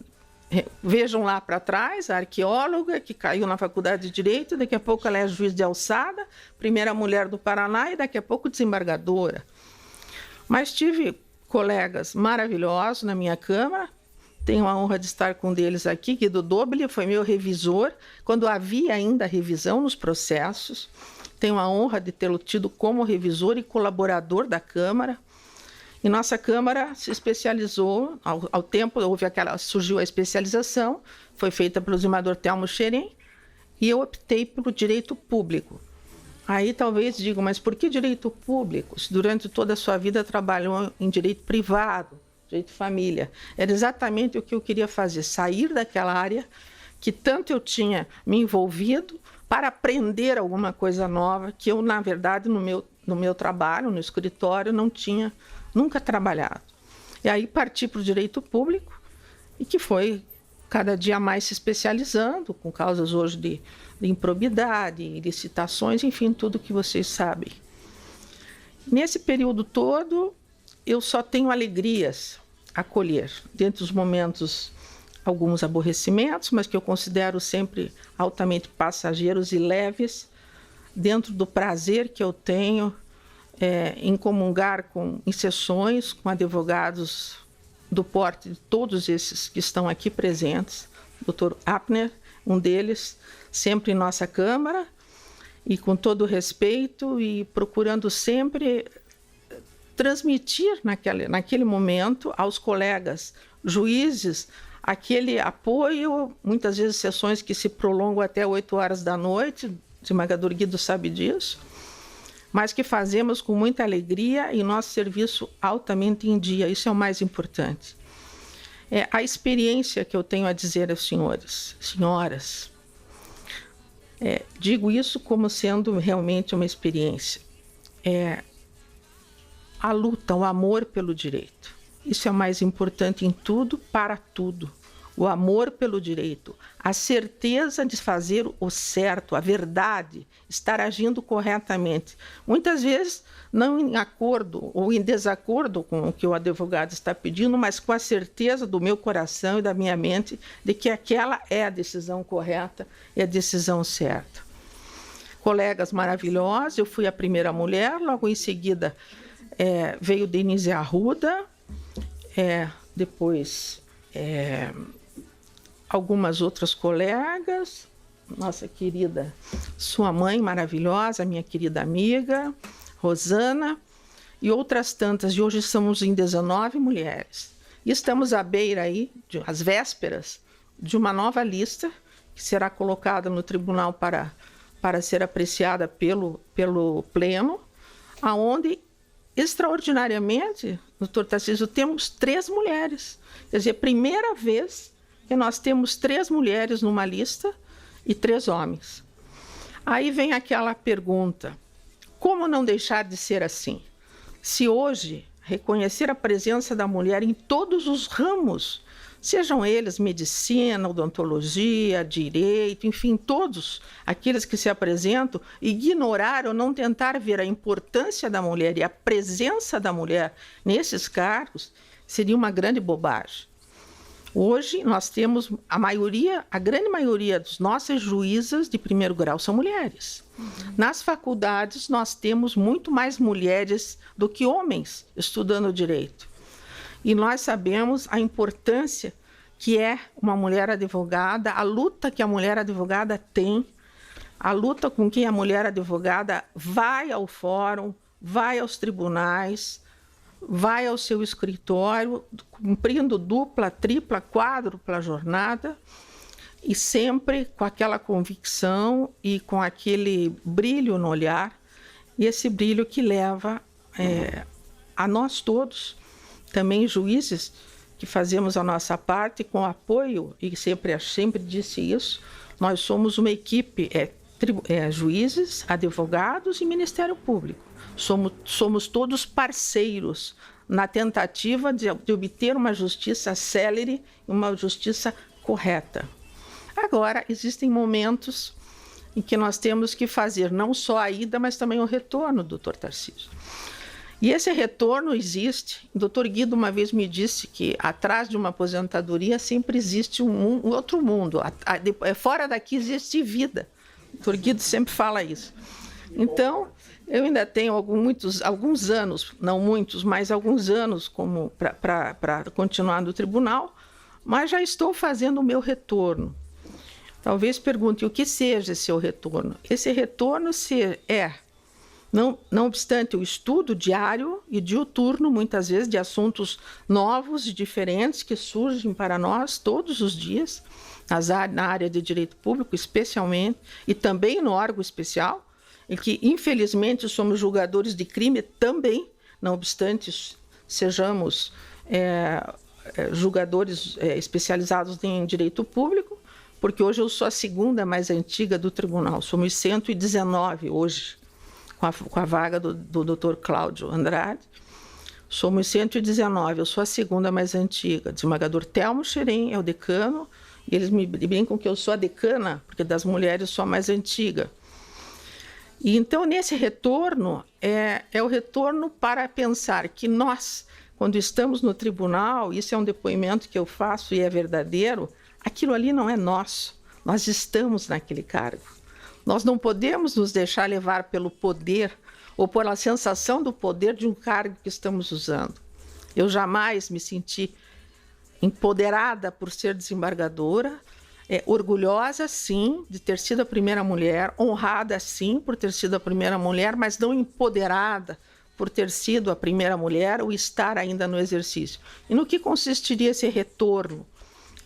Vejam lá para trás, a arqueóloga que caiu na Faculdade de Direito, daqui a pouco ela é juiz de alçada, primeira mulher do Paraná e daqui a pouco desembargadora. Mas tive colegas maravilhosos na minha Câmara, tenho a honra de estar com um deles aqui, Guido Dobile, foi meu revisor, quando havia ainda revisão nos processos, tenho a honra de tê-lo tido como revisor e colaborador da Câmara. E nossa Câmara se especializou, ao tempo surgiu a especialização, foi feita pelo desembargador Telmo Xerém, e eu optei pelo direito público. Aí talvez digam, mas por que direito público? Se durante toda a sua vida trabalhou em direito privado, direito de família. Era exatamente o que eu queria fazer, sair daquela área que tanto eu tinha me envolvido para aprender alguma coisa nova que eu, na verdade, no meu trabalho, no escritório, não tinha nunca trabalhado. E aí parti para o direito público, e que foi cada dia mais se especializando, com causas hoje de improbidade, licitações, enfim, tudo que vocês sabem. Nesse período todo, eu só tenho alegrias a colher, dentre os momentos, alguns aborrecimentos, mas que eu considero sempre altamente passageiros e leves, dentro do prazer que eu tenho em comungar em sessões com advogados do porte de todos esses que estão aqui presentes, Dr. Apner, um deles, sempre em nossa Câmara, e com todo o respeito e procurando sempre transmitir naquele momento aos colegas juízes aquele apoio, muitas vezes sessões que se prolongam até 8 horas da noite, o desembargador Guido sabe disso, mas que fazemos com muita alegria e nosso serviço altamente em dia, isso é o mais importante. A experiência que eu tenho a dizer aos senhores, senhoras, digo isso como sendo realmente uma experiência. A luta, o amor pelo direito. Isso é o mais importante em tudo, para tudo. O amor pelo direito, a certeza de fazer o certo, a verdade, estar agindo corretamente. Muitas vezes não em acordo ou em desacordo com o que o advogado está pedindo, mas com a certeza do meu coração e da minha mente de que aquela é a decisão correta e a decisão certa. Colegas maravilhosos, eu fui a primeira mulher, logo em seguida veio Denise Arruda, depois algumas outras colegas, nossa querida, sua mãe maravilhosa, minha querida amiga, Rosana, e outras tantas, e hoje estamos em 19 mulheres. E estamos à beira aí, às vésperas, de uma nova lista que será colocada no tribunal para ser apreciada pelo Pleno, aonde, extraordinariamente, doutor Tarcísio, temos 3 mulheres. Quer dizer, primeira vez que nós temos 3 mulheres numa lista e 3 homens. Aí vem aquela pergunta, como não deixar de ser assim? Se hoje reconhecer a presença da mulher em todos os ramos, sejam eles medicina, odontologia, direito, enfim, todos aqueles que se apresentam, ignorar ou não tentar ver a importância da mulher e a presença da mulher nesses cargos, seria uma grande bobagem. Hoje nós temos a grande maioria das nossas juízas de primeiro grau são mulheres. Nas faculdades nós temos muito mais mulheres do que homens estudando direito. E nós sabemos a importância que é uma mulher advogada, a luta que a mulher advogada tem, a luta com que a mulher advogada vai ao fórum, vai aos tribunais, vai ao seu escritório, cumprindo dupla, tripla, quádrupla jornada, e sempre com aquela convicção e com aquele brilho no olhar, e esse brilho que leva a nós todos, também juízes, que fazemos a nossa parte com apoio, e sempre disse isso, nós somos uma equipe, juízes, advogados e Ministério Público. Somos todos parceiros na tentativa de obter uma justiça célere e uma justiça correta. Agora, existem momentos em que nós temos que fazer não só a ida, mas também o retorno, doutor Tarcísio. E esse retorno existe. O doutor Guido uma vez me disse que atrás de uma aposentadoria sempre existe um outro mundo. Fora daqui existe vida. O doutor Guido sempre fala isso. Então, eu ainda tenho alguns anos, não muitos, mas alguns anos para continuar no tribunal, mas já estou fazendo o meu retorno. Talvez pergunte o que seja esse seu retorno. Esse retorno não obstante o estudo diário e diuturno, muitas vezes, de assuntos novos e diferentes que surgem para nós todos os dias, na área de direito público especialmente, e também no órgão especial, em que, infelizmente, somos julgadores de crime também, não obstante sejamos julgadores especializados em direito público, porque hoje eu sou a segunda mais antiga do tribunal, somos 119 hoje, com a vaga do Dr. Cláudio Andrade. Somos 119, eu sou a segunda mais antiga. O desembargador Telmo Xerém é o decano, e eles me brincam que eu sou a decana, porque das mulheres sou a mais antiga. E então, nesse retorno, é o retorno para pensar que nós, quando estamos no tribunal, isso é um depoimento que eu faço e é verdadeiro, aquilo ali não é nosso, nós estamos naquele cargo. Nós não podemos nos deixar levar pelo poder ou pela sensação do poder de um cargo que estamos usando. Eu jamais me senti empoderada por ser desembargadora, orgulhosa, sim, de ter sido a primeira mulher, honrada, sim, por ter sido a primeira mulher, mas não empoderada por ter sido a primeira mulher ou estar ainda no exercício. E no que consistiria esse retorno?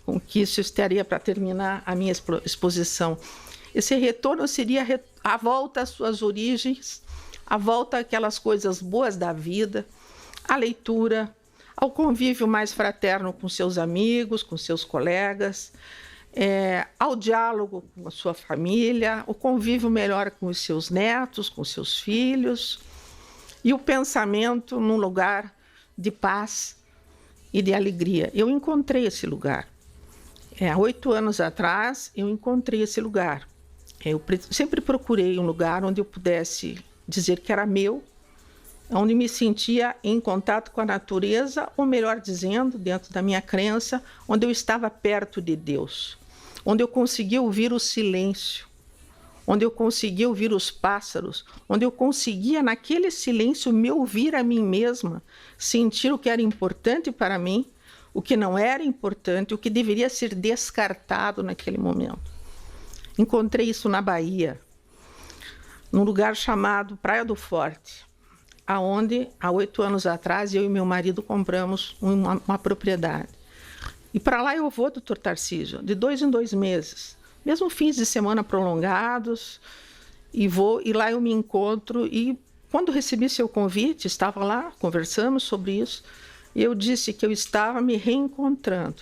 Com que isso estaria para terminar a minha exposição. Esse retorno seria a volta às suas origens, a volta àquelas coisas boas da vida, à leitura, ao convívio mais fraterno com seus amigos, com seus colegas, ao diálogo com a sua família, o convívio melhor com os seus netos, com os seus filhos, e o pensamento num lugar de paz e de alegria. Eu encontrei esse lugar. Há 8 anos atrás, eu encontrei esse lugar. Eu sempre procurei um lugar onde eu pudesse dizer que era meu, onde me sentia em contato com a natureza, ou melhor dizendo, dentro da minha crença, onde eu estava perto de Deus, onde eu conseguia ouvir o silêncio, onde eu conseguia ouvir os pássaros, onde eu conseguia, naquele silêncio, me ouvir a mim mesma, sentir o que era importante para mim, o que não era importante, o que deveria ser descartado naquele momento. Encontrei isso na Bahia, num lugar chamado Praia do Forte. aonde, há 8 anos atrás, eu e meu marido compramos uma propriedade. E para lá eu vou, doutor Tarcísio, de 2 em 2 meses, mesmo fins de semana prolongados, e vou, e lá eu me encontro, e quando recebi seu convite, estava lá, conversamos sobre isso, e eu disse que eu estava me reencontrando.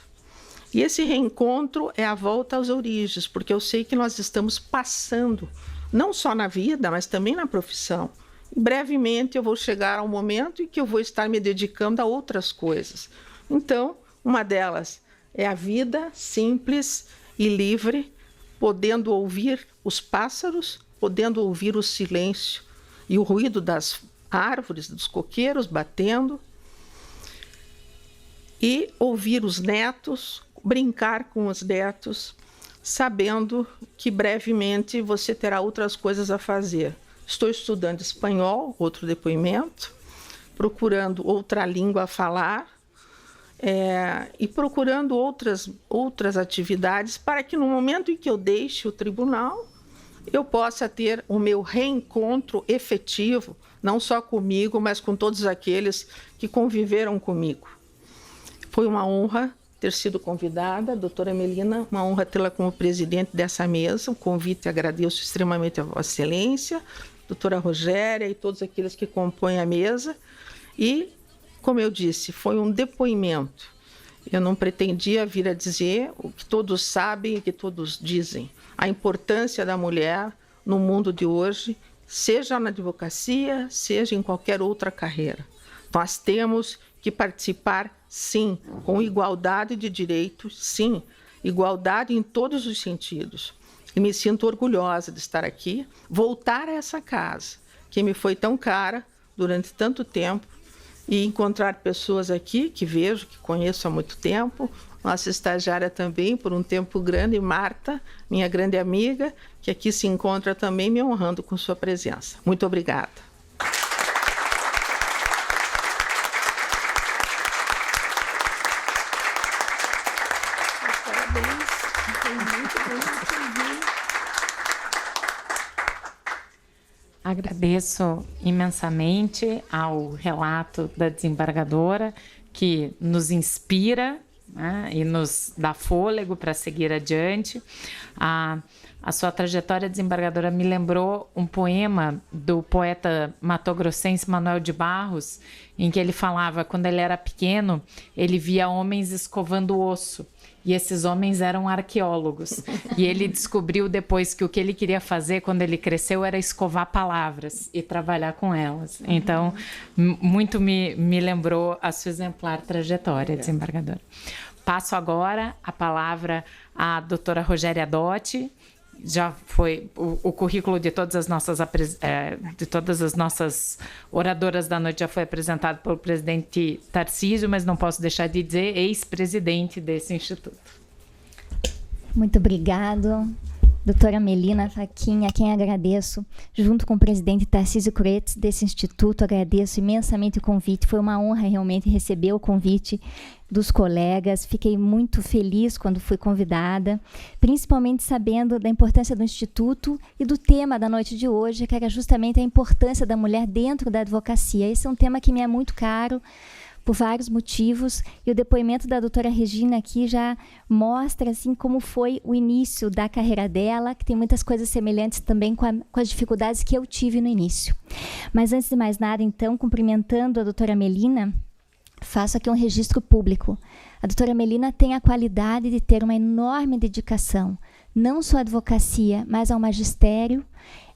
E esse reencontro é a volta às origens, porque eu sei que nós estamos passando, não só na vida, mas também na profissão. E brevemente eu vou chegar ao momento em que eu vou estar me dedicando a outras coisas. Então, uma delas é a vida simples e livre, podendo ouvir os pássaros, podendo ouvir o silêncio e o ruído das árvores, dos coqueiros batendo, e ouvir os netos, brincar com os netos, sabendo que brevemente você terá outras coisas a fazer. Estou estudando espanhol, outro depoimento, procurando outra língua a falar, e procurando outras atividades para que no momento em que eu deixe o tribunal, eu possa ter o meu reencontro efetivo, não só comigo, mas com todos aqueles que conviveram comigo. Foi uma honra ter sido convidada, doutora Melina, uma honra tê-la como presidente dessa mesa. O convite agradeço extremamente a Vossa Excelência, doutora Rogéria e todos aqueles que compõem a mesa. E, como eu disse, foi um depoimento. Eu não pretendia vir a dizer o que todos sabem e que todos dizem. A importância da mulher no mundo de hoje, seja na advocacia, seja em qualquer outra carreira. Nós temos que participar, sim, com igualdade de direitos, sim, igualdade em todos os sentidos. E me sinto orgulhosa de estar aqui, voltar a essa casa, que me foi tão cara durante tanto tempo, e encontrar pessoas aqui que vejo, que conheço há muito tempo, nossa estagiária também, por um tempo grande, Marta, minha grande amiga, que aqui se encontra também me honrando com sua presença. Muito obrigada. Agradeço imensamente ao relato da desembargadora, que nos inspira, né, e nos dá fôlego para seguir adiante. A sua trajetória desembargadora me lembrou um poema do poeta matogrossense Manuel de Barros, em que ele falava, quando ele era pequeno, ele via homens escovando osso. E esses homens eram arqueólogos. E ele descobriu depois que o que ele queria fazer quando ele cresceu era escovar palavras e trabalhar com elas. Então, muito me lembrou a sua exemplar trajetória, desembargadora. Passo agora a palavra à doutora Rogéria Dotti. Já foi o currículo de todas as nossas oradoras da noite já foi apresentado pelo presidente Tarcísio, mas não posso deixar de dizer ex-presidente desse instituto. Muito obrigado, doutora Melina Fachin, a quem agradeço, junto com o presidente Tarcísio Kretz desse instituto, agradeço imensamente o convite. Foi uma honra realmente receber o convite dos colegas. Fiquei muito feliz quando fui convidada, principalmente sabendo da importância do Instituto e do tema da noite de hoje, que era justamente a importância da mulher dentro da advocacia. Esse é um tema que me é muito caro, por vários motivos, e o depoimento da doutora Regina aqui já mostra assim, como foi o início da carreira dela, que tem muitas coisas semelhantes também com as dificuldades que eu tive no início. Mas antes de mais nada, então, cumprimentando a doutora Melina, faço aqui um registro público. A doutora Melina tem a qualidade de ter uma enorme dedicação, não só à advocacia, mas ao magistério.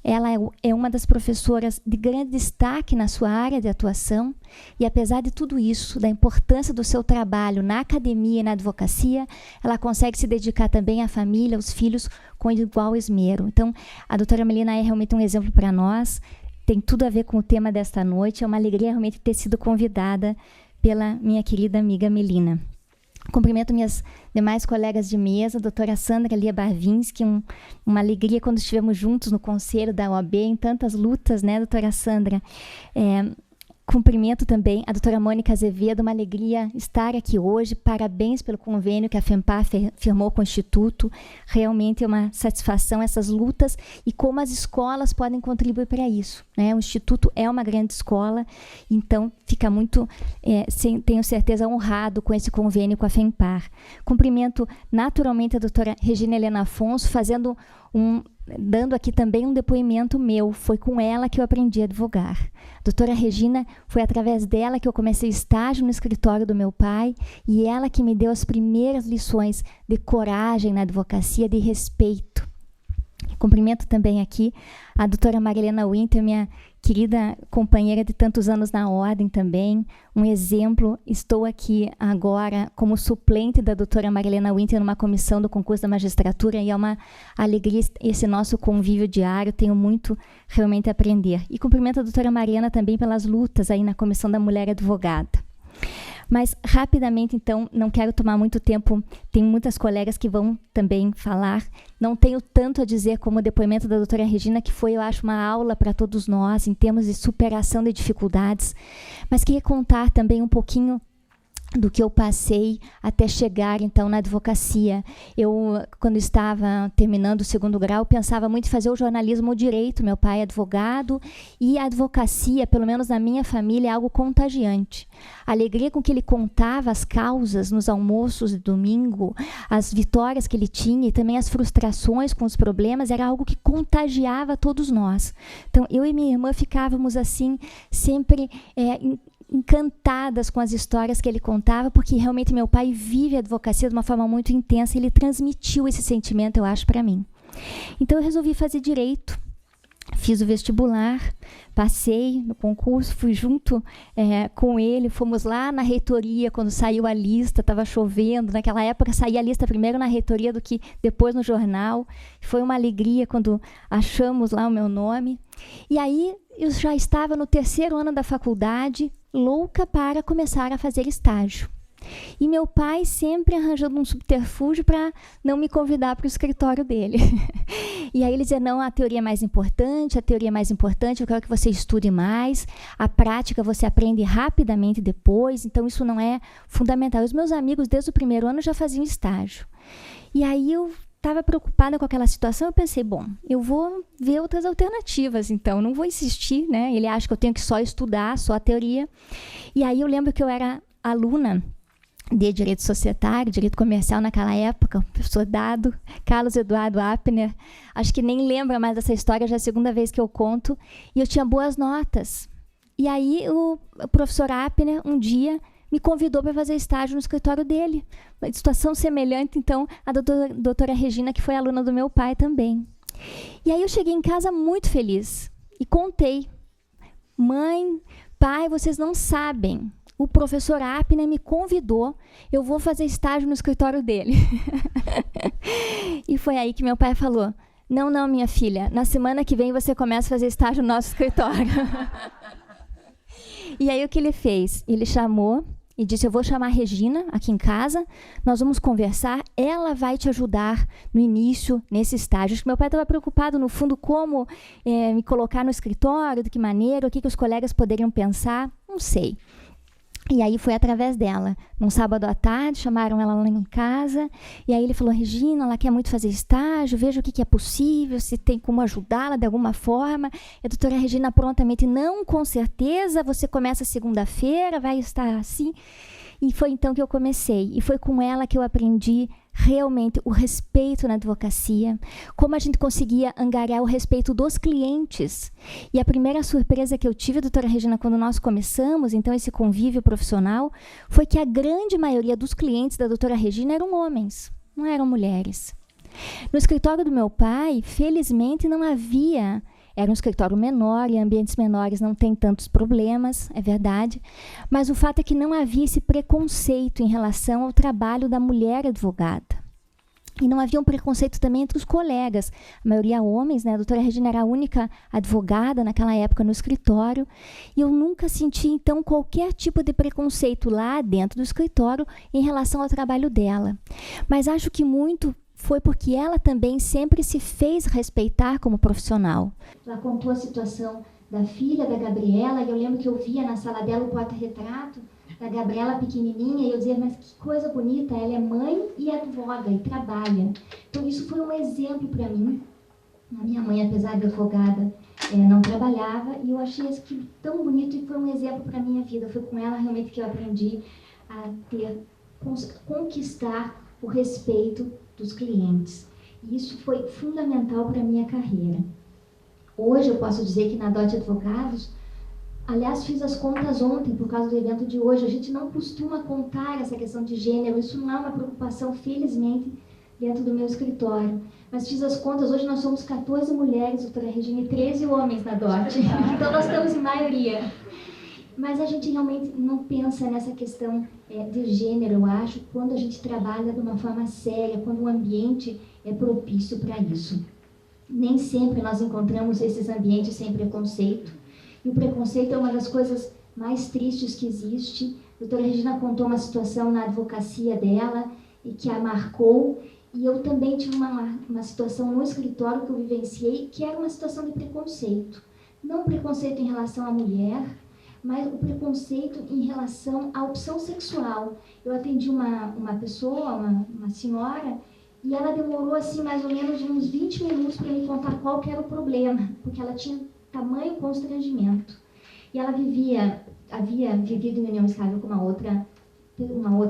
Ela é uma das professoras de grande destaque na sua área de atuação e, apesar de tudo isso, da importância do seu trabalho na academia e na advocacia, ela consegue se dedicar também à família, aos filhos, com igual esmero. Então, a doutora Melina é realmente um exemplo para nós, tem tudo a ver com o tema desta noite, é uma alegria realmente ter sido convidada pela minha querida amiga Melina. Cumprimento minhas demais colegas de mesa, a doutora Sandra Lia Barvinski, uma alegria quando estivemos juntos no conselho da OAB, em tantas lutas, né, doutora Sandra? cumprimento também a doutora Mônica Azevedo, uma alegria estar aqui hoje. Parabéns pelo convênio que a FEMPAR firmou com o Instituto. Realmente é uma satisfação essas lutas e como as escolas podem contribuir para isso, né? O Instituto é uma grande escola, então fica muito, tenho certeza, honrado com esse convênio com a FEMPAR. Cumprimento naturalmente a doutora Regina Helena Afonso, dando aqui também um depoimento meu. Foi com ela que eu aprendi a advogar. A doutora Regina, foi através dela que eu comecei estágio no escritório do meu pai e ela que me deu as primeiras lições de coragem na advocacia, de respeito. Cumprimento também aqui a doutora Marilena Winter, minha querida companheira de tantos anos na ordem também, um exemplo. Estou aqui agora como suplente da doutora Marilena Winter numa comissão do concurso da magistratura e é uma alegria esse nosso convívio diário, tenho muito realmente a aprender. E cumprimento a doutora Mariana também pelas lutas aí na Comissão da Mulher Advogada. Mas, rapidamente, então, não quero tomar muito tempo, tem muitas colegas que vão também falar. Não tenho tanto a dizer como o depoimento da doutora Regina, que foi, eu acho, uma aula para todos nós, em termos de superação de dificuldades. Mas queria contar também um pouquinho do que eu passei até chegar, então, na advocacia. Eu, quando estava terminando o 2º grau, pensava muito em fazer o jornalismo ou o direito. Meu pai é advogado e a advocacia, pelo menos na minha família, é algo contagiante. A alegria com que ele contava as causas nos almoços de domingo, as vitórias que ele tinha e também as frustrações com os problemas, era algo que contagiava todos nós. Então, eu e minha irmã ficávamos assim, sempre encantadas com as histórias que ele contava, porque realmente meu pai vive a advocacia de uma forma muito intensa e ele transmitiu esse sentimento, eu acho, para mim. Então eu resolvi fazer direito, fiz o vestibular, passei no concurso, fui junto com ele, fomos lá na reitoria, quando saiu a lista, estava chovendo, naquela época saía a lista primeiro na reitoria do que depois no jornal, foi uma alegria quando achamos lá o meu nome. E aí eu já estava no 3º ano da faculdade, louca para começar a fazer estágio. E meu pai sempre arranjando um subterfúgio para não me convidar para o escritório dele. E aí ele dizia, não, a teoria é mais importante, eu quero que você estude mais, a prática você aprende rapidamente depois, então isso não é fundamental. Os meus amigos, desde o 1º ano, já faziam estágio. E aí eu estava preocupada com aquela situação, eu pensei, bom, eu vou ver outras alternativas, então, não vou insistir, né? Ele acha que eu tenho que só estudar, só a teoria. E aí eu lembro que eu era aluna de Direito Societário, Direito Comercial naquela época, o professor Dado, Carlos Eduardo Apner, acho que nem lembra mais dessa história, já é a 2ª vez que eu conto, e eu tinha boas notas. E aí o professor Apner, um dia, me convidou para fazer estágio no escritório dele. Uma situação semelhante, então, à doutora Regina, que foi aluna do meu pai também. E aí eu cheguei em casa muito feliz e contei. Mãe, pai, vocês não sabem. O professor Apner me convidou, eu vou fazer estágio no escritório dele. E foi aí que meu pai falou, não, minha filha, na semana que vem você começa a fazer estágio no nosso escritório. E aí o que ele fez? Ele chamou e disse, eu vou chamar a Regina aqui em casa, nós vamos conversar, ela vai te ajudar no início, nesse estágio. Acho que meu pai estava preocupado, no fundo, como me colocar no escritório, de que maneira, o que os colegas poderiam pensar, não sei. E aí foi através dela. Num sábado à tarde, chamaram ela lá em casa, e aí ele falou, Regina, ela quer muito fazer estágio, veja o que é possível, se tem como ajudá-la de alguma forma. E a doutora Regina prontamente, não, com certeza, você começa segunda-feira, vai estar assim. E foi então que eu comecei. E foi com ela que eu aprendi realmente o respeito na advocacia, como a gente conseguia angariar o respeito dos clientes. E a primeira surpresa que eu tive, doutora Regina, quando nós começamos, então, esse convívio profissional, foi que a grande maioria dos clientes da doutora Regina eram homens, não eram mulheres. No escritório do meu pai, felizmente, não havia... Era um escritório menor, e ambientes menores não tem tantos problemas, é verdade. Mas o fato é que não havia esse preconceito em relação ao trabalho da mulher advogada. E não havia um preconceito também entre os colegas. A maioria homens, né? A doutora Regina era a única advogada naquela época no escritório. E eu nunca senti, então, qualquer tipo de preconceito lá dentro do escritório em relação ao trabalho dela. Mas acho que muito... foi porque ela também sempre se fez respeitar como profissional. Ela contou a situação da filha da Gabriela, e eu lembro que eu via na sala dela o porta-retrato da Gabriela pequenininha, e eu dizia, mas que coisa bonita, ela é mãe e advoga, e trabalha. Então isso foi um exemplo para mim. A minha mãe, apesar de advogada, não trabalhava, e eu achei aquilo tão bonito e foi um exemplo para a minha vida. Foi com ela realmente que eu aprendi a conquistar o respeito dos clientes. E isso foi fundamental para a minha carreira. Hoje eu posso dizer que na DOT Advogados, aliás, fiz as contas ontem por causa do evento de hoje, a gente não costuma contar essa questão de gênero, isso não é uma preocupação, felizmente, dentro do meu escritório. Mas fiz as contas, hoje nós somos 14 mulheres, doutora Regina, e 13 homens na DOT. Então nós estamos em maioria. Mas a gente realmente não pensa nessa questão de gênero, eu acho, quando a gente trabalha de uma forma séria, quando o ambiente é propício para isso. Nem sempre nós encontramos esses ambientes sem preconceito. E o preconceito é uma das coisas mais tristes que existe. A doutora Regina contou uma situação na advocacia dela e que a marcou. E eu também tive uma situação no escritório que eu vivenciei, que era uma situação de preconceito. Não preconceito em relação à mulher, mas o preconceito em relação à opção sexual. Eu atendi uma pessoa, uma senhora, e ela demorou assim mais ou menos uns 20 minutos para me contar qual que era o problema, porque ela tinha tamanho constrangimento. E ela havia vivido em união estável com uma outra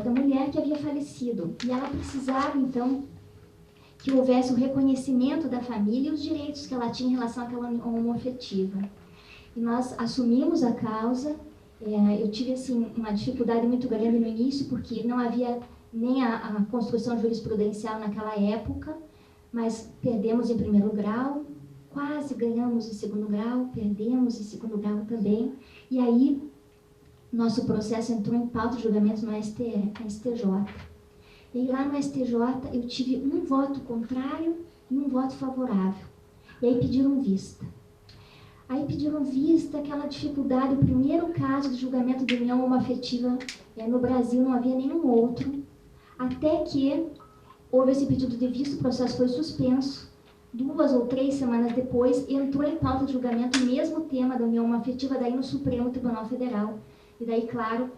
mulher que havia falecido. E ela precisava, então, que houvesse o reconhecimento da família e os direitos que ela tinha em relação àquela homoafetiva. E nós assumimos a causa. Eu tive assim, uma dificuldade muito grande no início, porque não havia nem a construção jurisprudencial naquela época, mas perdemos em primeiro grau, quase ganhamos em segundo grau, perdemos em segundo grau também. E aí, nosso processo entrou em pauta de julgamentos no STJ. E aí, lá no STJ, eu tive um voto contrário e um voto favorável. E aí pediram vista. Aquela dificuldade, o primeiro caso de julgamento de união homoafetiva no Brasil, não havia nenhum outro, até que houve esse pedido de vista, o processo foi suspenso. 2 ou 3 semanas depois, entrou em pauta de julgamento o mesmo tema da união homoafetiva, daí no Supremo Tribunal Federal. E daí, claro,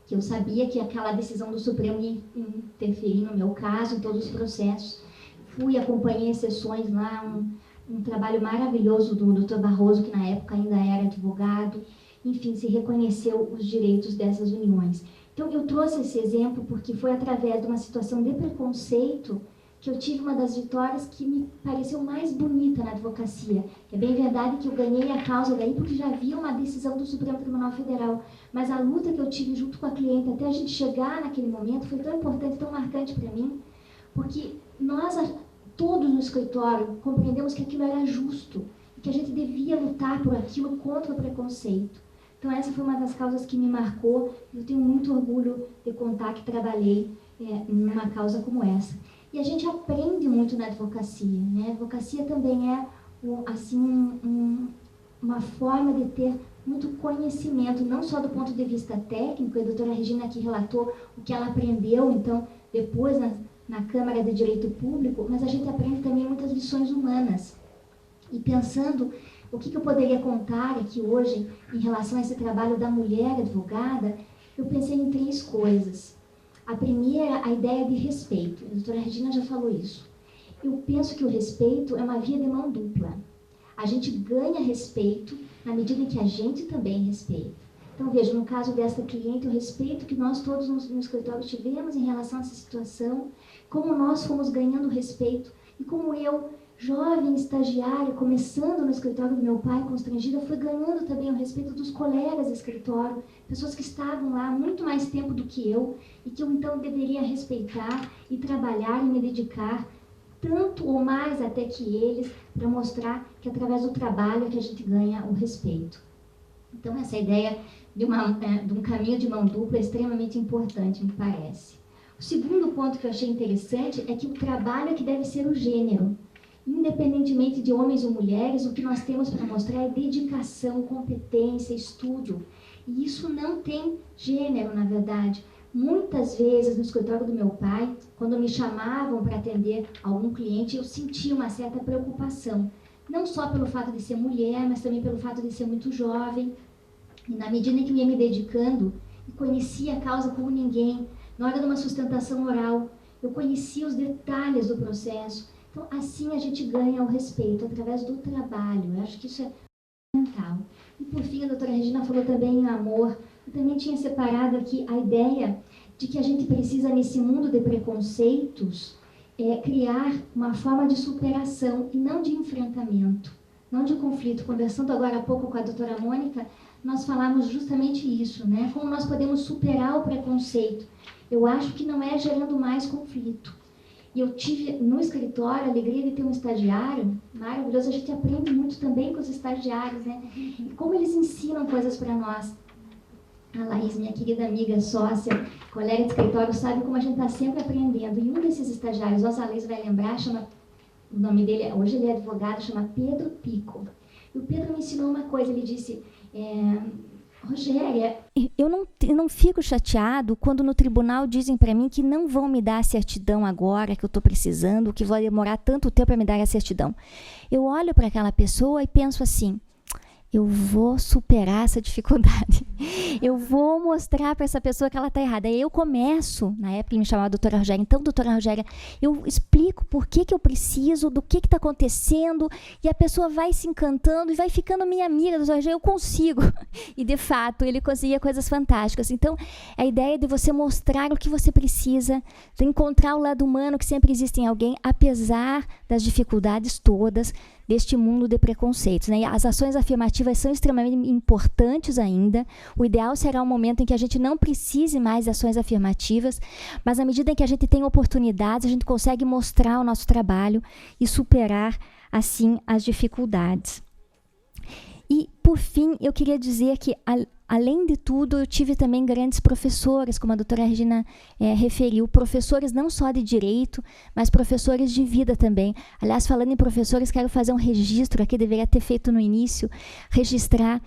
que eu sabia que aquela decisão do Supremo ia interferir no meu caso, em todos os processos. Acompanhei as sessões lá, um trabalho maravilhoso do Dr. Barroso, que na época ainda era advogado. Enfim, se reconheceu os direitos dessas uniões. Então, eu trouxe esse exemplo porque foi através de uma situação de preconceito que eu tive uma das vitórias que me pareceu mais bonita na advocacia. É bem verdade que eu ganhei a causa daí porque já havia uma decisão do Supremo Tribunal Federal, mas a luta que eu tive junto com a cliente até a gente chegar naquele momento foi tão importante, tão marcante para mim, porque nós, todos no escritório, compreendemos que aquilo era justo e que a gente devia lutar por aquilo contra o preconceito. Então essa foi uma das causas que me marcou. Eu tenho muito orgulho de contar que trabalhei numa causa como essa. E a gente aprende muito na advocacia, né? A advocacia também é uma forma de ter muito conhecimento, não só do ponto de vista técnico, a doutora Regina aqui relatou o que ela aprendeu, então, depois na Câmara de Direito Público, mas a gente aprende também muitas lições humanas. E pensando o que eu poderia contar aqui hoje em relação a esse trabalho da mulher advogada, eu pensei em 3 coisas. A primeira, a ideia de respeito. A doutora Regina já falou isso. Eu penso que o respeito é uma via de mão dupla. A gente ganha respeito na medida em que a gente também respeita. Então, veja, no caso desta cliente, o respeito que nós todos no escritório tivemos em relação a essa situação, como nós fomos ganhando respeito e como eu, jovem estagiária, começando no escritório do meu pai, constrangida, fui ganhando também o respeito dos colegas de escritório, pessoas que estavam lá há muito mais tempo do que eu e que eu então deveria respeitar e trabalhar e me dedicar tanto ou mais até que eles, para mostrar que através do trabalho é que a gente ganha o respeito. Então essa ideia de um caminho de mão dupla é extremamente importante, me parece. O segundo ponto que eu achei interessante é que o trabalho é que deve ser o gênero. Independentemente de homens ou mulheres, o que nós temos para mostrar é dedicação, competência, estudo. E isso não tem gênero, na verdade. Muitas vezes, no escritório do meu pai, quando me chamavam para atender algum cliente, eu sentia uma certa preocupação. não só pelo fato de ser mulher, mas também pelo fato de ser muito jovem. E na medida em que eu ia me dedicando, e conhecia a causa como ninguém, na hora de uma sustentação oral, eu conhecia os detalhes do processo. Então, assim a gente ganha o respeito, através do trabalho. Eu acho que isso é fundamental. E, por fim, a doutora Regina falou também em amor. Eu também tinha separado aqui a ideia de que a gente precisa, nesse mundo de preconceitos, criar uma forma de superação e não de enfrentamento, não de conflito. Conversando agora há pouco com a doutora Mônica, nós falamos justamente isso, né? Como nós podemos superar o preconceito. Eu acho que não é gerando mais conflito. E eu tive no escritório a alegria de ter um estagiário maravilhoso. A gente aprende muito também com os estagiários, né? E como eles ensinam coisas para nós. A Laís, minha querida amiga, sócia, colega de escritório, sabe como a gente está sempre aprendendo. E um desses estagiários, a Laís vai lembrar, o nome dele, hoje ele é advogado, chama Pedro Pico. E o Pedro me ensinou uma coisa, ele disse, Rogéria, eu não fico chateado quando no tribunal dizem para mim que não vão me dar a certidão agora que eu estou precisando, que vai demorar tanto tempo para me dar a certidão. Eu olho para aquela pessoa e penso assim, eu vou superar essa dificuldade. Eu vou mostrar para essa pessoa que ela está errada. Aí eu começo, na época ele me chamava doutora Rogéria, então, doutora Rogéria, eu explico por que eu preciso, do que está acontecendo, e a pessoa vai se encantando e vai ficando minha amiga, doutora Rogéria, eu consigo. E, de fato, ele conseguia coisas fantásticas. Então, a ideia é de você mostrar o que você precisa, de encontrar o lado humano que sempre existe em alguém, apesar das dificuldades todas, deste mundo de preconceitos, né? E as ações afirmativas são extremamente importantes ainda. O ideal será um momento em que a gente não precise mais de ações afirmativas, mas à medida em que a gente tem oportunidades, a gente consegue mostrar o nosso trabalho e superar, assim, as dificuldades. E, por fim, eu queria dizer que, além de tudo, eu tive também grandes professores, como a doutora Regina referiu, professores não só de direito, mas professores de vida também. Aliás, falando em professores, quero fazer um registro aqui, deveria ter feito no início, registrar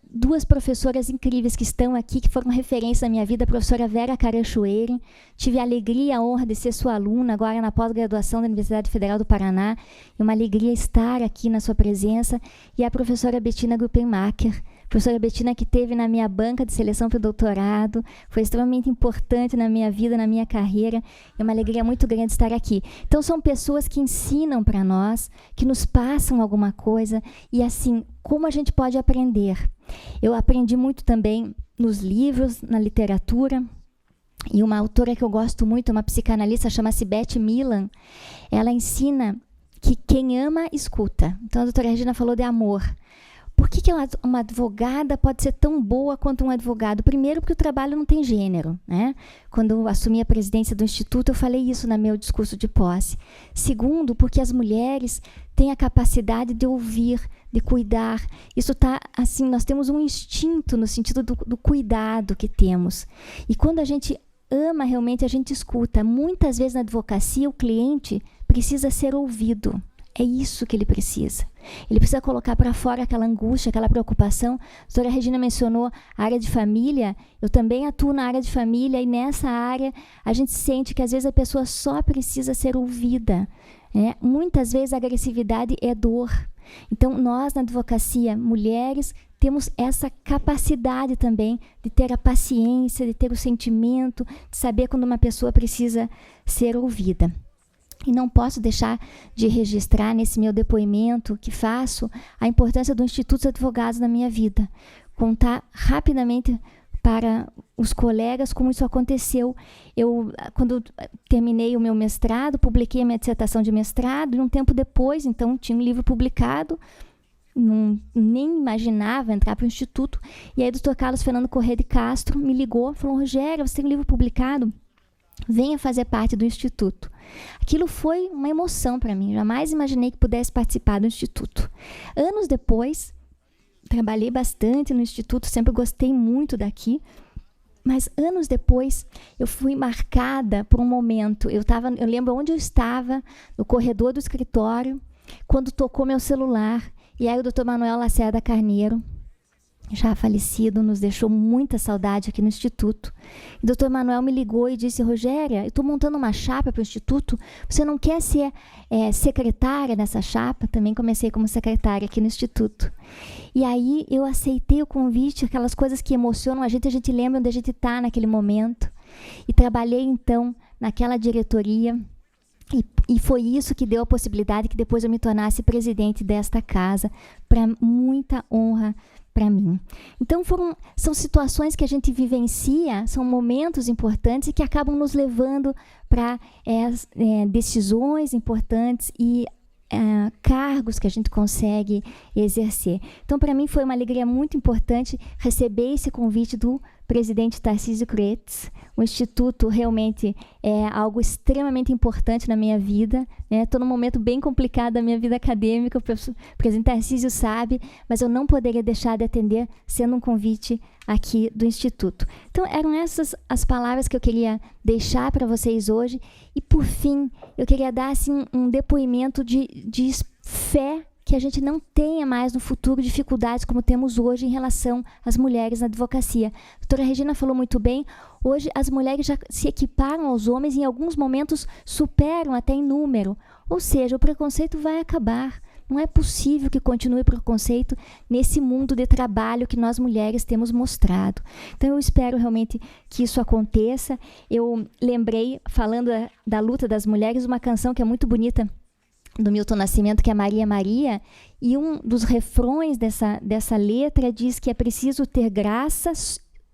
duas professoras incríveis que estão aqui, que foram referência na minha vida, a professora Vera Caranchoeira. Tive a alegria e a honra de ser sua aluna agora na pós-graduação da Universidade Federal do Paraná. É uma alegria estar aqui na sua presença. E a professora Bettina Gruppenmacher, professora Bettina que esteve na minha banca de seleção para o doutorado, foi extremamente importante na minha vida, na minha carreira. É uma alegria muito grande estar aqui. Então, são pessoas que ensinam para nós, que nos passam alguma coisa, e assim, como a gente pode aprender? Eu aprendi muito também nos livros, na literatura, e uma autora que eu gosto muito, uma psicanalista, chama-se Beth Milan, ela ensina que quem ama, escuta. Então, a doutora Regina falou de amor. Por que uma advogada pode ser tão boa quanto um advogado? Primeiro, porque o trabalho não tem gênero, né? Quando eu assumi a presidência do Instituto, eu falei isso no meu discurso de posse. Segundo, porque as mulheres têm a capacidade de ouvir, de cuidar. Isso está, assim, nós temos um instinto no sentido do cuidado que temos. E quando a gente ama, realmente, a gente escuta. Muitas vezes na advocacia, o cliente precisa ser ouvido. É isso que ele precisa. Ele precisa colocar para fora aquela angústia, aquela preocupação. A doutora Regina mencionou a área de família. Eu também atuo na área de família, e nessa área a gente sente que às vezes a pessoa só precisa ser ouvida, né? Muitas vezes a agressividade é dor. Então, nós na advocacia, mulheres, temos essa capacidade também de ter a paciência, de ter o sentimento, de saber quando uma pessoa precisa ser ouvida. E não posso deixar de registrar nesse meu depoimento que faço a importância do Instituto dos Advogados na minha vida. Contar rapidamente para os colegas como isso aconteceu. Eu, quando terminei o meu mestrado, publiquei a minha dissertação de mestrado, e um tempo depois, então, tinha um livro publicado, nem imaginava entrar para o Instituto. E aí o Dr. Carlos Fernando Corrêa de Castro me ligou, falou: Rogéria, você tem um livro publicado? Venha fazer parte do Instituto. Aquilo foi uma emoção para mim. Jamais imaginei que pudesse participar do Instituto. Anos depois, trabalhei bastante no Instituto, sempre gostei muito daqui. Mas anos depois, eu fui marcada por um momento. Eu lembro onde eu estava, no corredor do escritório, quando tocou meu celular. E aí o Dr. Manuel Lacerda Carneiro já falecido, nos deixou muita saudade aqui no Instituto. E o Dr. Manuel me ligou e disse: Rogéria, eu estou montando uma chapa para o Instituto, você não quer ser secretária nessa chapa? Também comecei como secretária aqui no Instituto. E aí eu aceitei o convite, aquelas coisas que emocionam a gente lembra onde a gente está naquele momento. E trabalhei então naquela diretoria, e foi isso que deu a possibilidade que depois eu me tornasse presidente desta casa, para muita honra para mim. Então são situações que a gente vivencia, são momentos importantes e que acabam nos levando para decisões importantes e cargos que a gente consegue exercer. Então, para mim, foi uma alegria muito importante receber esse convite do presidente Tarcísio Cretes. O Instituto realmente é algo extremamente importante na minha vida. Estou num momento bem complicado da minha vida acadêmica, o presidente Tarcísio sabe, mas eu não poderia deixar de atender sendo um convite aqui do Instituto. Então, eram essas as palavras que eu queria deixar para vocês hoje. E, por fim, eu queria dar assim, um depoimento de fé que a gente não tenha mais no futuro dificuldades como temos hoje em relação às mulheres na advocacia. A doutora Regina falou muito bem, hoje as mulheres já se equiparam aos homens e em alguns momentos superam até em número. Ou seja, o preconceito vai acabar. Não é possível que continue o preconceito nesse mundo de trabalho que nós mulheres temos mostrado. Então, eu espero realmente que isso aconteça. Eu lembrei, falando da luta das mulheres, uma canção que é muito bonita, do Milton Nascimento, que é Maria Maria, e um dos refrões dessa letra diz que é preciso ter graça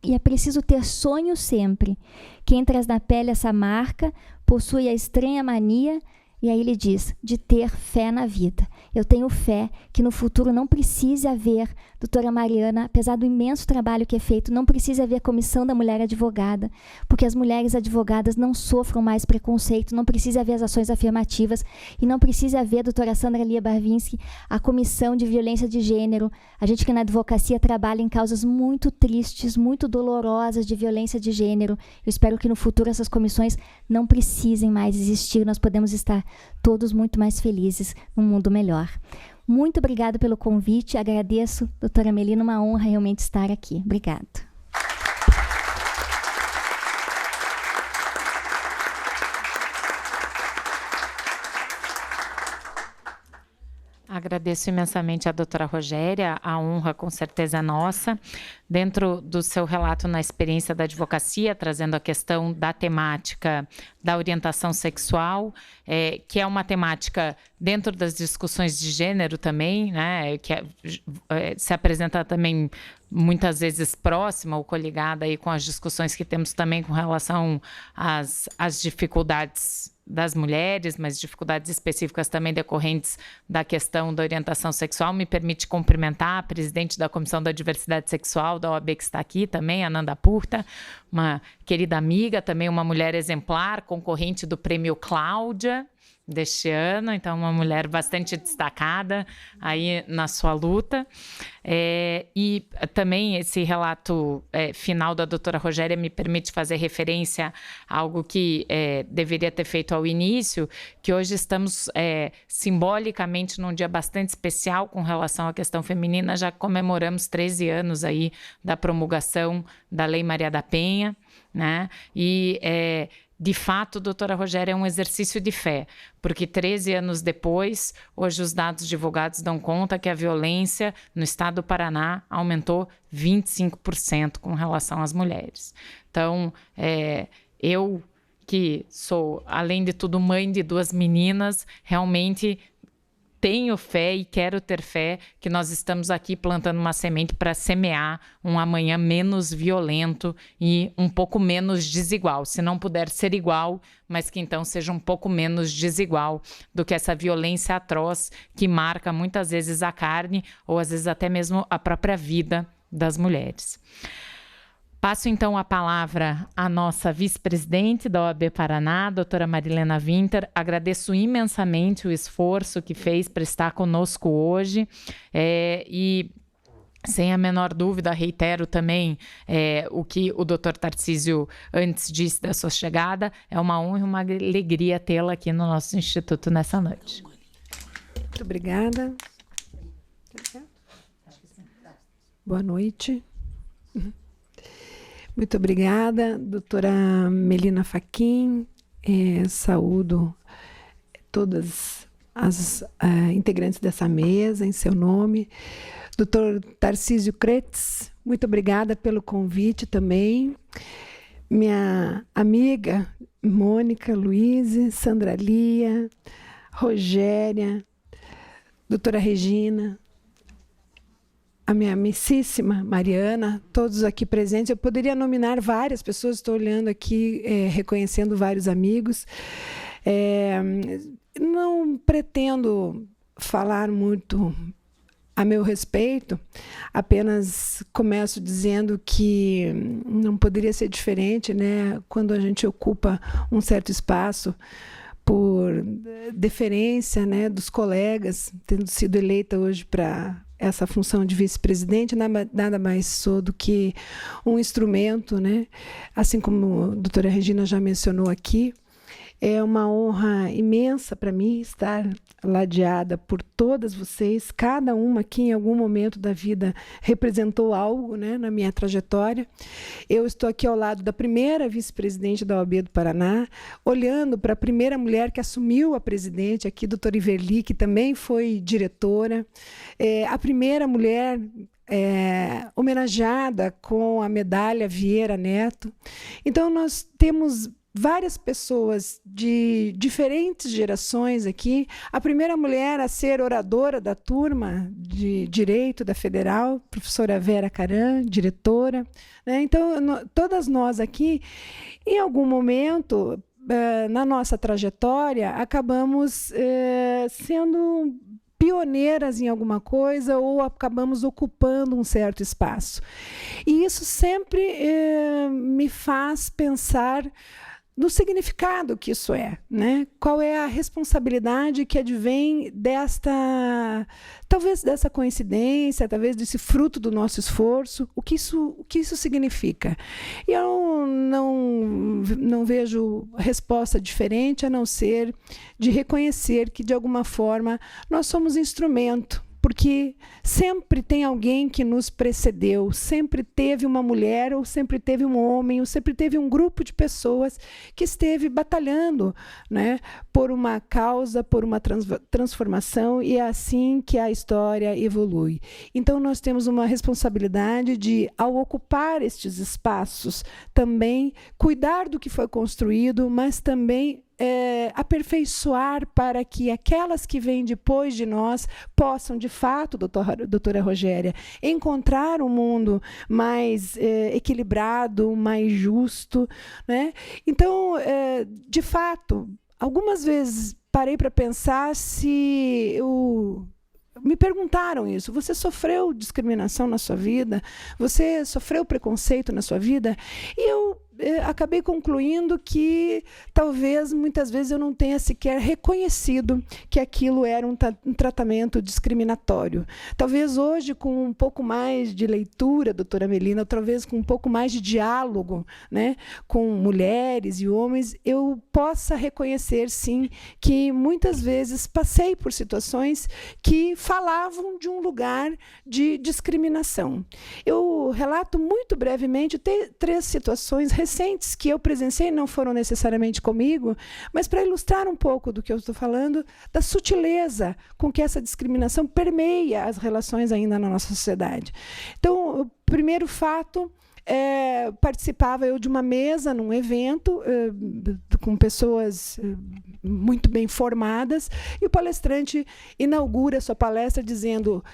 e é preciso ter sonho sempre. Quem traz na pele essa marca possui a estranha mania, e aí ele diz, de ter fé na vida. Eu tenho fé que no futuro não precise haver, doutora Mariana, apesar do imenso trabalho que é feito, não precisa haver comissão da mulher advogada, porque as mulheres advogadas não sofram mais preconceito, não precisa haver as ações afirmativas e não precisa haver, doutora Sandra Lia Barvinski, a comissão de violência de gênero. A gente que na advocacia trabalha em causas muito tristes, muito dolorosas de violência de gênero. Eu espero que no futuro essas comissões não precisem mais existir, nós podemos estar todos muito mais felizes num mundo melhor. Muito obrigada pelo convite, agradeço, doutora Melina, uma honra realmente estar aqui. Obrigada. Agradeço imensamente à doutora Rogéria, a honra com certeza é nossa. Dentro do seu relato na experiência da advocacia, trazendo a questão da temática da orientação sexual, que é uma temática dentro das discussões de gênero também, né, que se apresenta também muitas vezes próxima ou coligada aí com as discussões que temos também com relação às dificuldades das mulheres, mas dificuldades específicas também decorrentes da questão da orientação sexual. Me permite cumprimentar a presidente da Comissão da Diversidade Sexual da OAB que está aqui também, Ananda Purta, uma querida amiga, também uma mulher exemplar, concorrente do Prêmio Cláudia deste ano, então uma mulher bastante destacada aí na sua luta. E também esse relato final da doutora Rogéria me permite fazer referência a algo que deveria ter feito ao início, que hoje estamos simbolicamente num dia bastante especial com relação à questão feminina, já comemoramos 13 anos aí da promulgação da Lei Maria da Penha, né? E de fato, doutora Rogéria, é um exercício de fé, porque 13 anos depois, hoje os dados divulgados dão conta que a violência no estado do Paraná aumentou 25% com relação às mulheres. Então, eu que sou, além de tudo, mãe de 2 meninas, realmente tenho fé e quero ter fé que nós estamos aqui plantando uma semente para semear um amanhã menos violento e um pouco menos desigual. Se não puder ser igual, mas que então seja um pouco menos desigual do que essa violência atroz que marca muitas vezes a carne ou às vezes até mesmo a própria vida das mulheres. Passo, então, a palavra à nossa vice-presidente da OAB Paraná, doutora Marilena Winter. Agradeço imensamente o esforço que fez para estar conosco hoje e, sem a menor dúvida, reitero também o que o doutor Tarcísio antes disse da sua chegada. É uma honra e uma alegria tê-la aqui no nosso Instituto nessa noite. Muito obrigada. Boa noite. Muito obrigada, doutora Melina Fachin. Saúdo todas as integrantes dessa mesa, em seu nome. Doutor Tarcísio Kretz, muito obrigada pelo convite também. Minha amiga Mônica, Luiz, Sandra Lia, Rogéria, doutora Regina, a minha amicíssima Mariana, todos aqui presentes. Eu poderia nominar várias pessoas, estou olhando aqui, reconhecendo vários amigos. Não pretendo falar muito a meu respeito, apenas começo dizendo que não poderia ser diferente, né, quando a gente ocupa um certo espaço por deferência, né, dos colegas, tendo sido eleita hoje para essa função de vice-presidente, nada mais sou do que um instrumento, né, assim como a doutora Regina já mencionou aqui. É uma honra imensa para mim estar ladeada por todas vocês. Cada uma que em algum momento da vida representou algo, né, na minha trajetória. Eu estou aqui ao lado da primeira vice-presidente da OAB do Paraná, olhando para a primeira mulher que assumiu a presidente aqui, doutora Iverli, que também foi diretora. A primeira mulher homenageada com a medalha Vieira Neto. Então, nós temos várias pessoas de diferentes gerações aqui. A primeira mulher a ser oradora da turma de Direito da Federal, professora Vera Caram, diretora, né? Então, todas nós aqui, em algum momento, na nossa trajetória, acabamos sendo pioneiras em alguma coisa ou acabamos ocupando um certo espaço. E isso sempre me faz pensar no significado que isso é, né? Qual é a responsabilidade que advém talvez dessa coincidência, talvez desse fruto do nosso esforço, o que isso significa? E eu não vejo resposta diferente a não ser de reconhecer que, de alguma forma, nós somos instrumento, porque sempre tem alguém que nos precedeu, sempre teve uma mulher, ou sempre teve um homem, ou sempre teve um grupo de pessoas que esteve batalhando, né, por uma causa, por uma transformação, e é assim que a história evolui. Então, nós temos uma responsabilidade de, ao ocupar estes espaços, também cuidar do que foi construído, mas também aperfeiçoar para que aquelas que vêm depois de nós possam, de fato, doutora Rogéria, encontrar um mundo mais equilibrado, mais justo, né? Então, de fato, algumas vezes parei para pensar se me perguntaram isso. Você sofreu discriminação na sua vida? Você sofreu preconceito na sua vida? E eu acabei concluindo que talvez, muitas vezes, eu não tenha sequer reconhecido que aquilo era um tratamento discriminatório. Talvez hoje, com um pouco mais de leitura, doutora Melina, talvez com um pouco mais de diálogo, né, com mulheres e homens, eu possa reconhecer, sim, que muitas vezes passei por situações que falavam de um lugar de discriminação. Eu relato muito brevemente 3 situações recentes que eu presenciei, não foram necessariamente comigo, mas para ilustrar um pouco do que eu estou falando, da sutileza com que essa discriminação permeia as relações ainda na nossa sociedade. Então, o primeiro fato, participava eu de uma mesa num evento com pessoas muito bem formadas, e o palestrante inaugura sua palestra dizendo: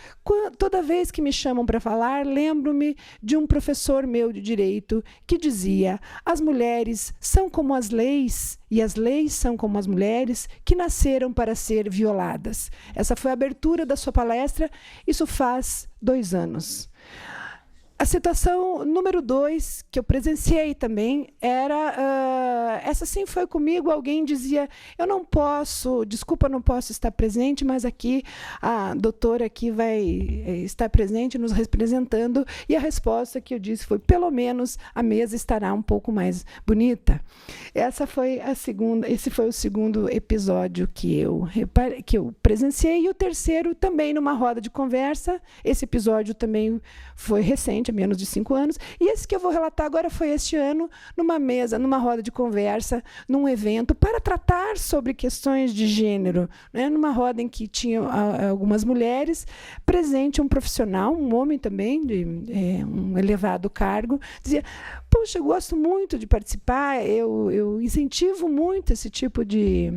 toda vez que me chamam para falar, lembro-me de um professor meu de direito que dizia: as mulheres são como as leis e as leis são como as mulheres que nasceram para ser violadas. Essa foi a abertura da sua palestra, isso faz 2 anos. A situação número 2, que eu presenciei também, era... essa sim foi comigo, alguém dizia, eu não posso, desculpa, não posso estar presente, mas aqui a doutora aqui vai estar presente, nos representando, e a resposta que eu disse foi, pelo menos a mesa estará um pouco mais bonita. Esse foi o segundo episódio que eu presenciei, e o terceiro também numa roda de conversa. Esse episódio também foi recente, há menos de 5 anos, e esse que eu vou relatar agora foi este ano, numa mesa, numa roda de conversa, num evento, para tratar sobre questões de gênero, né? Numa roda em que tinha algumas mulheres, presente um profissional, um homem também, de um elevado cargo, dizia, poxa, eu gosto muito de participar, eu incentivo muito esse tipo de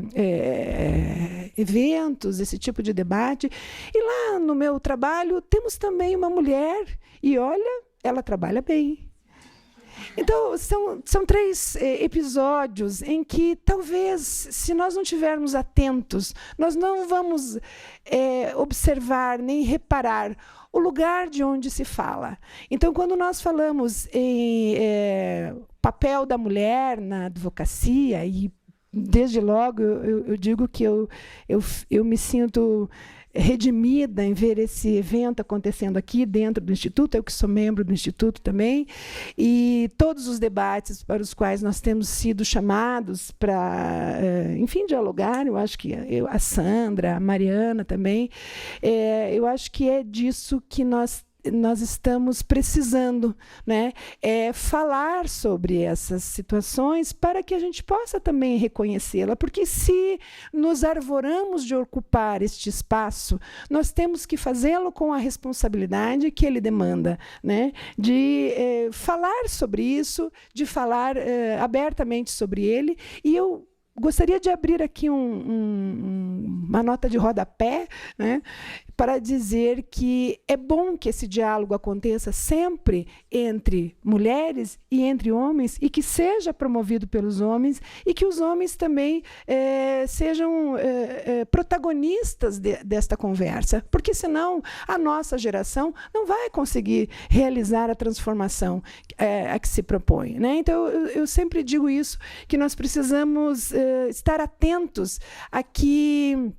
eventos, esse tipo de debate, e lá no meu trabalho temos também uma mulher, e olha, ela trabalha bem. Então, são 3 episódios em que, talvez, se nós não estivermos atentos, nós não vamos observar nem reparar o lugar de onde se fala. Então, quando nós falamos em papel da mulher na advocacia, e desde logo eu digo que eu me sinto redimida em ver esse evento acontecendo aqui dentro do Instituto, eu que sou membro do Instituto também, e todos os debates para os quais nós temos sido chamados para, enfim, dialogar, eu acho que a Sandra, a Mariana também, eu acho que é disso que nós estamos precisando, né? Falar sobre essas situações para que a gente possa também reconhecê-la, porque se nos arvoramos de ocupar este espaço, nós temos que fazê-lo com a responsabilidade que ele demanda, né? De falar sobre isso, de falar abertamente sobre ele, e eu gostaria de abrir aqui uma nota de rodapé, né, para dizer que é bom que esse diálogo aconteça sempre entre mulheres e entre homens, e que seja promovido pelos homens, e que os homens também sejam protagonistas desta conversa, porque senão a nossa geração não vai conseguir realizar a transformação a que se propõe, né? Então, eu sempre digo isso, que nós precisamos estar atentos a que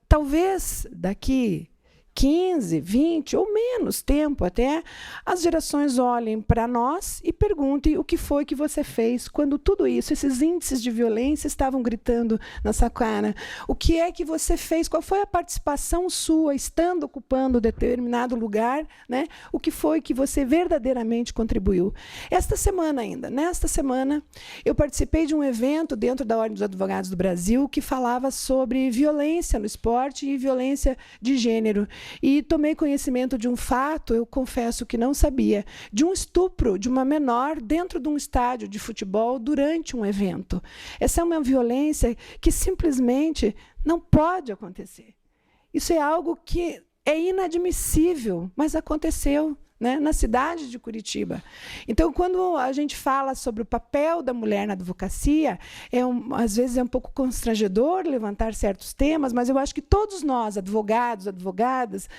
talvez daqui 15, 20 ou menos tempo até, as gerações olhem para nós e perguntem o que foi que você fez quando tudo isso, esses índices de violência estavam gritando na sua cara. O que é que você fez? Qual foi a participação sua estando ocupando determinado lugar, né? O que foi que você verdadeiramente contribuiu? Esta semana ainda, nesta semana, eu participei de um evento dentro da Ordem dos Advogados do Brasil que falava sobre violência no esporte e violência de gênero. E tomei conhecimento de um fato, eu confesso que não sabia, de um estupro de uma menor dentro de um estádio de futebol durante um evento. Essa é uma violência que simplesmente não pode acontecer. Isso é algo que é inadmissível, mas aconteceu, né, na cidade de Curitiba. Então, quando a gente fala sobre o papel da mulher na advocacia, às vezes é um pouco constrangedor levantar certos temas, mas eu acho que todos nós, advogados, advogadas,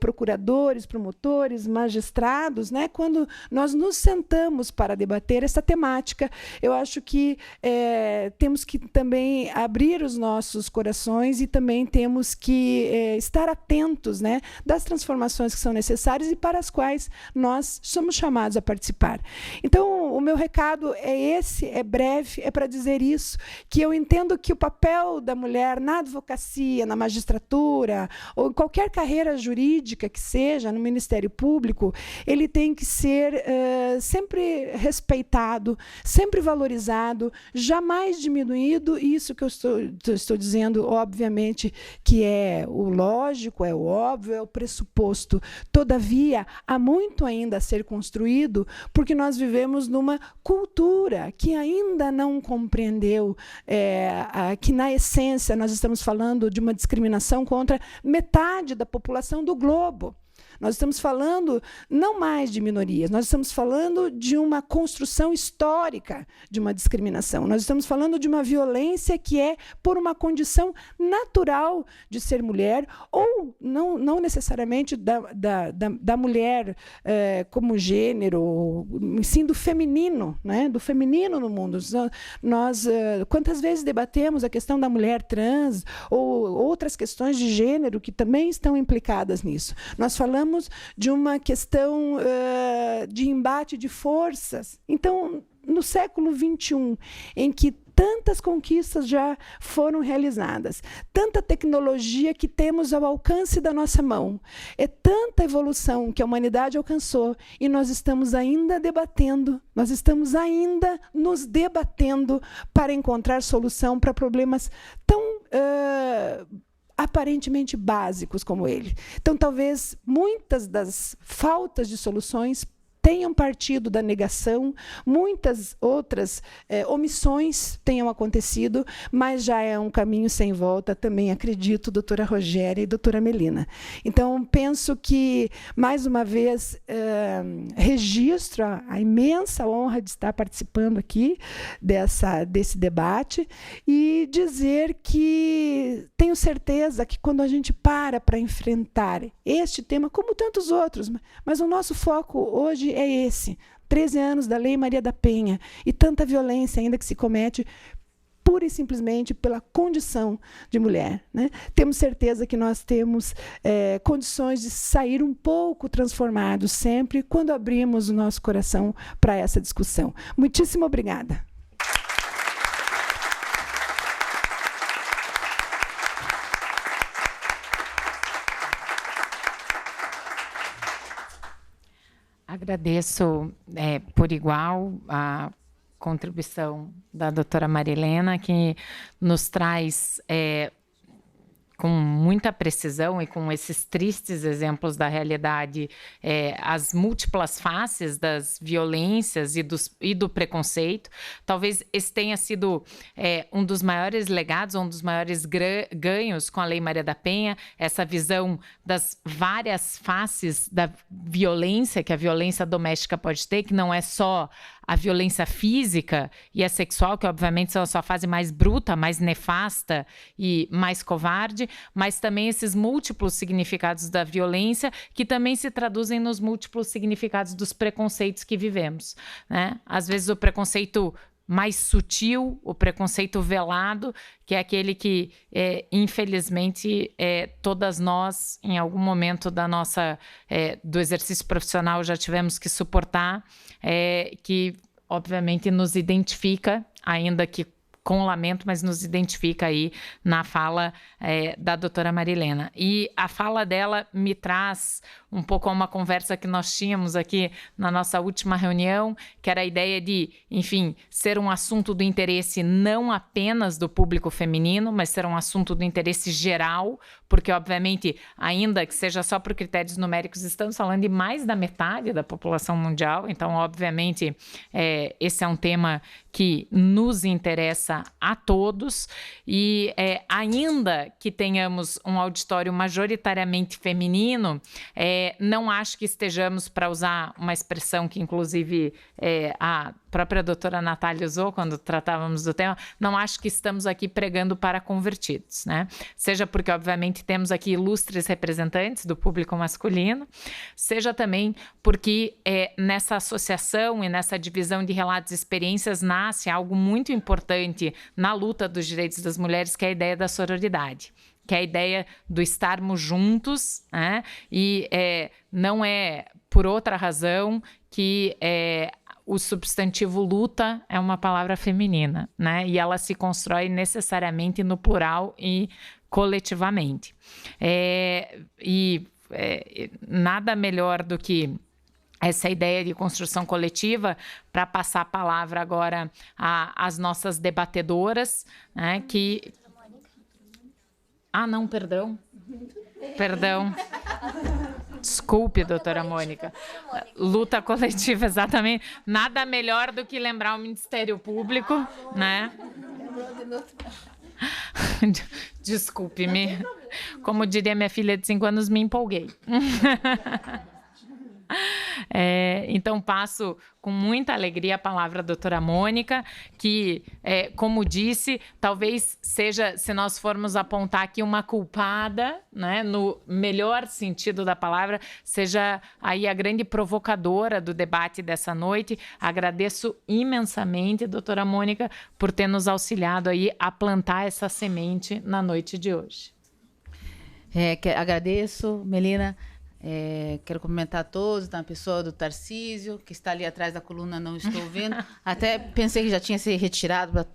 procuradores, promotores, magistrados, né, quando nós nos sentamos para debater essa temática, eu acho que temos que também abrir os nossos corações e também temos que estar atentos, né, das transformações que são necessárias e para as quais nós somos chamados a participar. Então, o meu recado é esse, é breve, é para dizer isso, que eu entendo que o papel da mulher na advocacia, na magistratura, ou em qualquer carreira jurídica que seja, no Ministério Público, ele tem que ser sempre respeitado, sempre valorizado, jamais diminuído. Isso que eu estou dizendo, obviamente, que é o lógico, é o óbvio, é o pressuposto. Todavia, há muito ainda a ser construído, porque nós vivemos numa cultura que ainda não compreendeu que, na essência, nós estamos falando de uma discriminação contra metade da população do globo. Nós estamos falando não mais de minorias, nós estamos falando de uma construção histórica de uma discriminação. Nós estamos falando de uma violência que é por uma condição natural de ser mulher, ou não necessariamente da mulher como gênero, sim do feminino, né? Do feminino no mundo. Nós quantas vezes debatemos a questão da mulher trans ou outras questões de gênero que também estão implicadas nisso. Nós falamos de uma questão de embate de forças. Então, no século XXI, em que tantas conquistas já foram realizadas, tanta tecnologia que temos ao alcance da nossa mão, é tanta evolução que a humanidade alcançou, e nós estamos ainda debatendo, nós estamos ainda nos debatendo para encontrar solução para problemas tão aparentemente básicos como ele. Então, talvez muitas das faltas de soluções tenham partido da negação, muitas outras omissões tenham acontecido, mas já é um caminho sem volta, também acredito, doutora Rogéria e doutora Melina. Então, penso que, mais uma vez, registro a imensa honra de estar participando aqui desse debate e dizer que tenho certeza que, quando a gente para enfrentar este tema, como tantos outros, mas o nosso foco hoje é esse, 13 anos da Lei Maria da Penha, e tanta violência ainda que se comete pura e simplesmente pela condição de mulher, né? Temos certeza que nós temos condições de sair um pouco transformados sempre quando abrimos o nosso coração para essa discussão. Muitíssimo obrigada. Agradeço por igual a contribuição da doutora Marilena, que nos traz com muita precisão e com esses tristes exemplos da realidade, as múltiplas faces das violências e do preconceito. Talvez esse tenha sido um dos maiores legados, um dos maiores ganhos com a Lei Maria da Penha, essa visão das várias faces da violência que a violência doméstica pode ter, que não é só a violência física e a sexual, que obviamente são a sua fase mais bruta, mais nefasta e mais covarde, mas também esses múltiplos significados da violência, que também se traduzem nos múltiplos significados dos preconceitos que vivemos, né? Às vezes o preconceito mais sutil, o preconceito velado, que é aquele que, infelizmente, todas nós, em algum momento do exercício profissional, já tivemos que suportar, que, obviamente, nos identifica, ainda que com lamento, mas nos identifica aí na fala da doutora Marilena. E a fala dela me traz um pouco a uma conversa que nós tínhamos aqui na nossa última reunião, que era a ideia de, enfim, ser um assunto do interesse não apenas do público feminino, mas ser um assunto do interesse geral, porque, obviamente, ainda que seja só por critérios numéricos, estamos falando de mais da metade da população mundial, então, obviamente, esse é um tema que nos interessa a todos, e ainda que tenhamos um auditório majoritariamente feminino, não acho que estejamos, para usar uma expressão que inclusive a própria doutora Natália usou quando tratávamos do tema, não acho que estamos aqui pregando para convertidos, né? Seja porque, obviamente, temos aqui ilustres representantes do público masculino, seja também porque nessa associação e nessa divisão de relatos e experiências nasce algo muito importante na luta dos direitos das mulheres, que é a ideia da sororidade, que é a ideia do estarmos juntos, né? E não é por outra razão que o substantivo luta é uma palavra feminina, né? E ela se constrói necessariamente no plural e coletivamente. Nada melhor do que essa ideia de construção coletiva para passar a palavra agora às nossas debatedoras, né? Que... Ah, não, perdão. Perdão. Desculpe, doutora Mônica. Luta coletiva, exatamente. Nada melhor do que lembrar o Ministério Público, né? Desculpe-me. Como diria minha filha de 5 anos, me empolguei. Então, passo com muita alegria a palavra à doutora Mônica, que, como disse, talvez seja, se nós formos apontar aqui uma culpada, né, no melhor sentido da palavra, seja aí a grande provocadora do debate dessa noite. Agradeço imensamente, doutora Mônica, por ter nos auxiliado aí a plantar essa semente na noite de hoje. Agradeço, Melina. Quero cumprimentar a todos, na pessoa do Tarcísio, que está ali atrás da coluna, não estou vendo. Até pensei que já tinha se retirado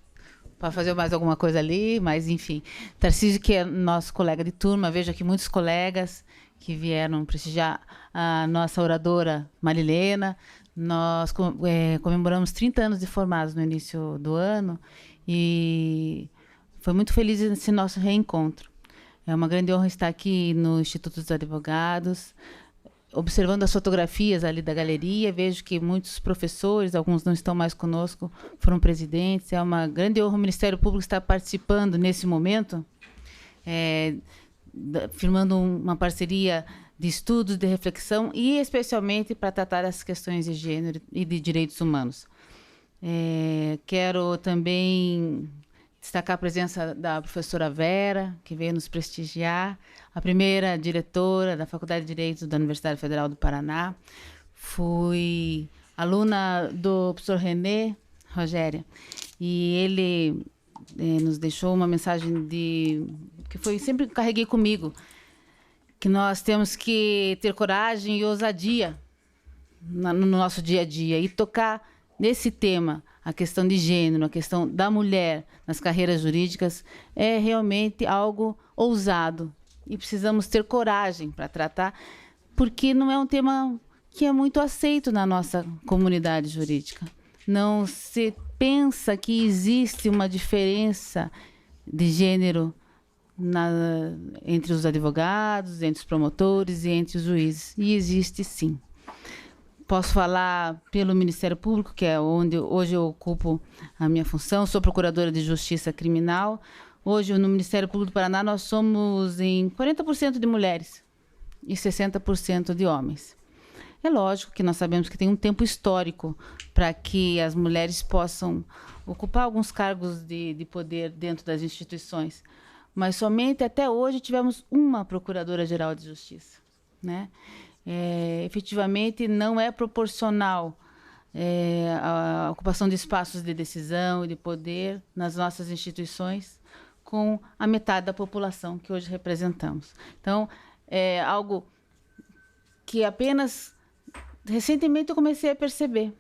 para fazer mais alguma coisa ali, mas enfim. Tarcísio, que é nosso colega de turma, vejo aqui muitos colegas que vieram prestigiar a nossa oradora Marilena. Nós comemoramos 30 anos de formados no início do ano e foi muito feliz esse nosso reencontro. É uma grande honra estar aqui no Instituto dos Advogados, observando as fotografias ali da galeria. Vejo que muitos professores, alguns não estão mais conosco, foram presidentes. É uma grande honra o Ministério Público estar participando nesse momento, firmando uma parceria de estudos, de reflexão e especialmente para tratar as questões de gênero e de direitos humanos. Quero também destacar a presença da professora Vera, que veio nos prestigiar, a primeira diretora da Faculdade de Direito da Universidade Federal do Paraná. Fui aluna do professor René Rogéria, e ele nos deixou uma mensagem que sempre carreguei comigo, que nós temos que ter coragem e ousadia no nosso dia a dia e tocar nesse tema. A questão de gênero, a questão da mulher nas carreiras jurídicas é realmente algo ousado e precisamos ter coragem para tratar, porque não é um tema que é muito aceito na nossa comunidade jurídica. Não se pensa que existe uma diferença de gênero entre os advogados, entre os promotores e entre os juízes. E existe sim. Posso falar pelo Ministério Público, que é onde hoje eu ocupo a minha função. Sou procuradora de Justiça Criminal. Hoje, no Ministério Público do Paraná, nós somos em 40% de mulheres e 60% de homens. É lógico que nós sabemos que tem um tempo histórico para que as mulheres possam ocupar alguns cargos de poder dentro das instituições. Mas somente até hoje tivemos uma Procuradora-Geral de Justiça, né? Efetivamente não é proporcional a ocupação de espaços de decisão e de poder nas nossas instituições com a metade da população que hoje representamos. Então, é algo que apenas recentemente eu comecei a perceber.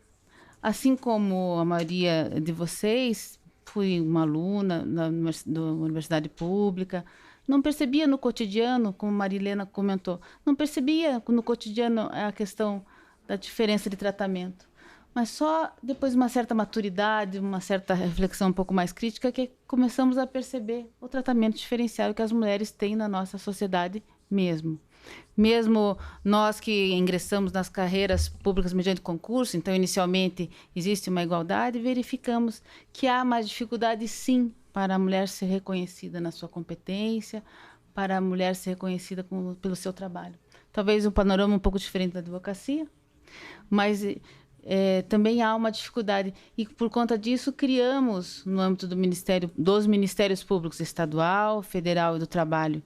Assim como a maioria de vocês, fui uma aluna da Universidade Pública, não percebia no cotidiano, como Marilena comentou, não percebia no cotidiano a questão da diferença de tratamento. Mas só depois de uma certa maturidade, uma certa reflexão um pouco mais crítica, que começamos a perceber o tratamento diferenciado que as mulheres têm na nossa sociedade mesmo. Mesmo nós que ingressamos nas carreiras públicas mediante concurso, então inicialmente existe uma igualdade, verificamos que há mais dificuldade sim para a mulher ser reconhecida na sua competência, para a mulher ser reconhecida pelo seu trabalho. Talvez um panorama um pouco diferente da advocacia, mas também há uma dificuldade. E por conta disso criamos, no âmbito dos Ministérios Públicos Estadual, Federal e do Trabalho,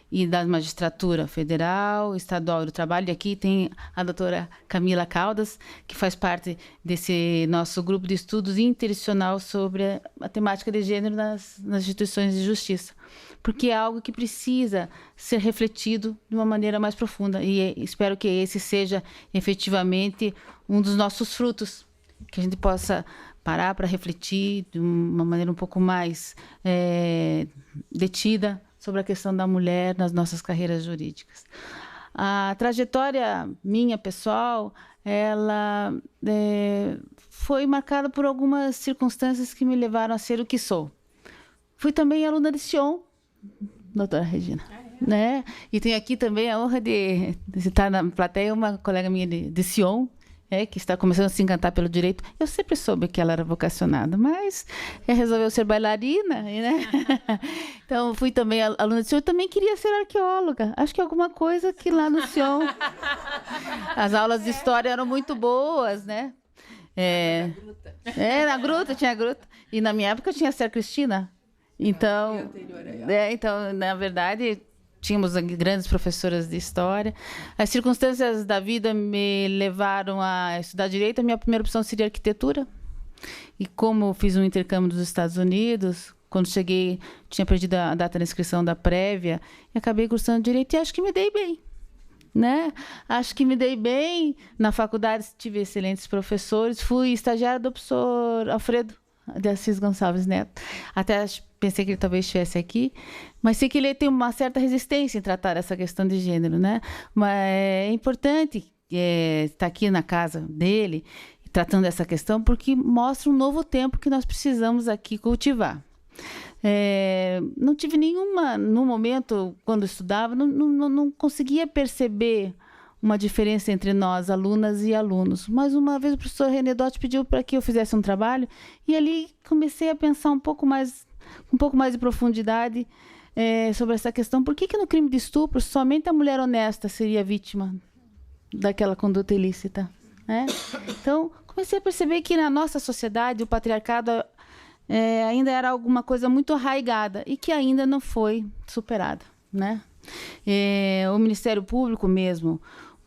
e da Magistratura Federal, Estadual e do Trabalho. E aqui tem a doutora Camila Caldas, que faz parte desse nosso grupo de estudos interinstitucional sobre a temática de gênero nas instituições de justiça, porque é algo que precisa ser refletido de uma maneira mais profunda. E espero que esse seja efetivamente um dos nossos frutos, que a gente possa parar para refletir de uma maneira um pouco mais detida sobre a questão da mulher nas nossas carreiras jurídicas. A trajetória minha, pessoal, ela foi marcada por algumas circunstâncias que me levaram a ser o que sou. Fui também aluna de Sion, doutora Regina. Né? E tenho aqui também a honra de citar na plateia uma colega minha de Sion, que está começando a se encantar pelo direito. Eu sempre soube que ela era vocacionada, mas resolveu ser bailarina, né? Então, fui também aluna do Sion. Eu também queria ser arqueóloga. Acho que alguma coisa que lá no Sion... As aulas de história eram muito boas, né? Na gruta, tinha a gruta. E na minha época tinha a Ser Cristina. Então, na verdade... Tínhamos grandes professoras de história. As circunstâncias da vida me levaram a estudar direito. A minha primeira opção seria arquitetura. E como fiz um intercâmbio dos Estados Unidos, quando cheguei, tinha perdido a data da inscrição da prévia, e acabei cursando direito e acho que me dei bem. Né? Acho que me dei bem. Na faculdade tive excelentes professores. Fui estagiária do professor Alfredo de Assis Gonçalves Neto. Até pensei que ele talvez estivesse aqui, mas sei que ele tem uma certa resistência em tratar essa questão de gênero, né? Mas é importante estar aqui na casa dele, tratando essa questão, porque mostra um novo tempo que nós precisamos aqui cultivar. Não tive nenhuma, no momento, quando estudava, não conseguia perceber uma diferença entre nós, alunas e alunos. Mas uma vez o professor René Dott pediu para que eu fizesse um trabalho, e ali comecei a pensar um pouco mais de profundidade sobre essa questão. Por que no crime de estupro somente a mulher honesta seria vítima daquela conduta ilícita? Né? Então, comecei a perceber que na nossa sociedade o patriarcado ainda era alguma coisa muito arraigada e que ainda não foi superada. Né? O Ministério Público mesmo,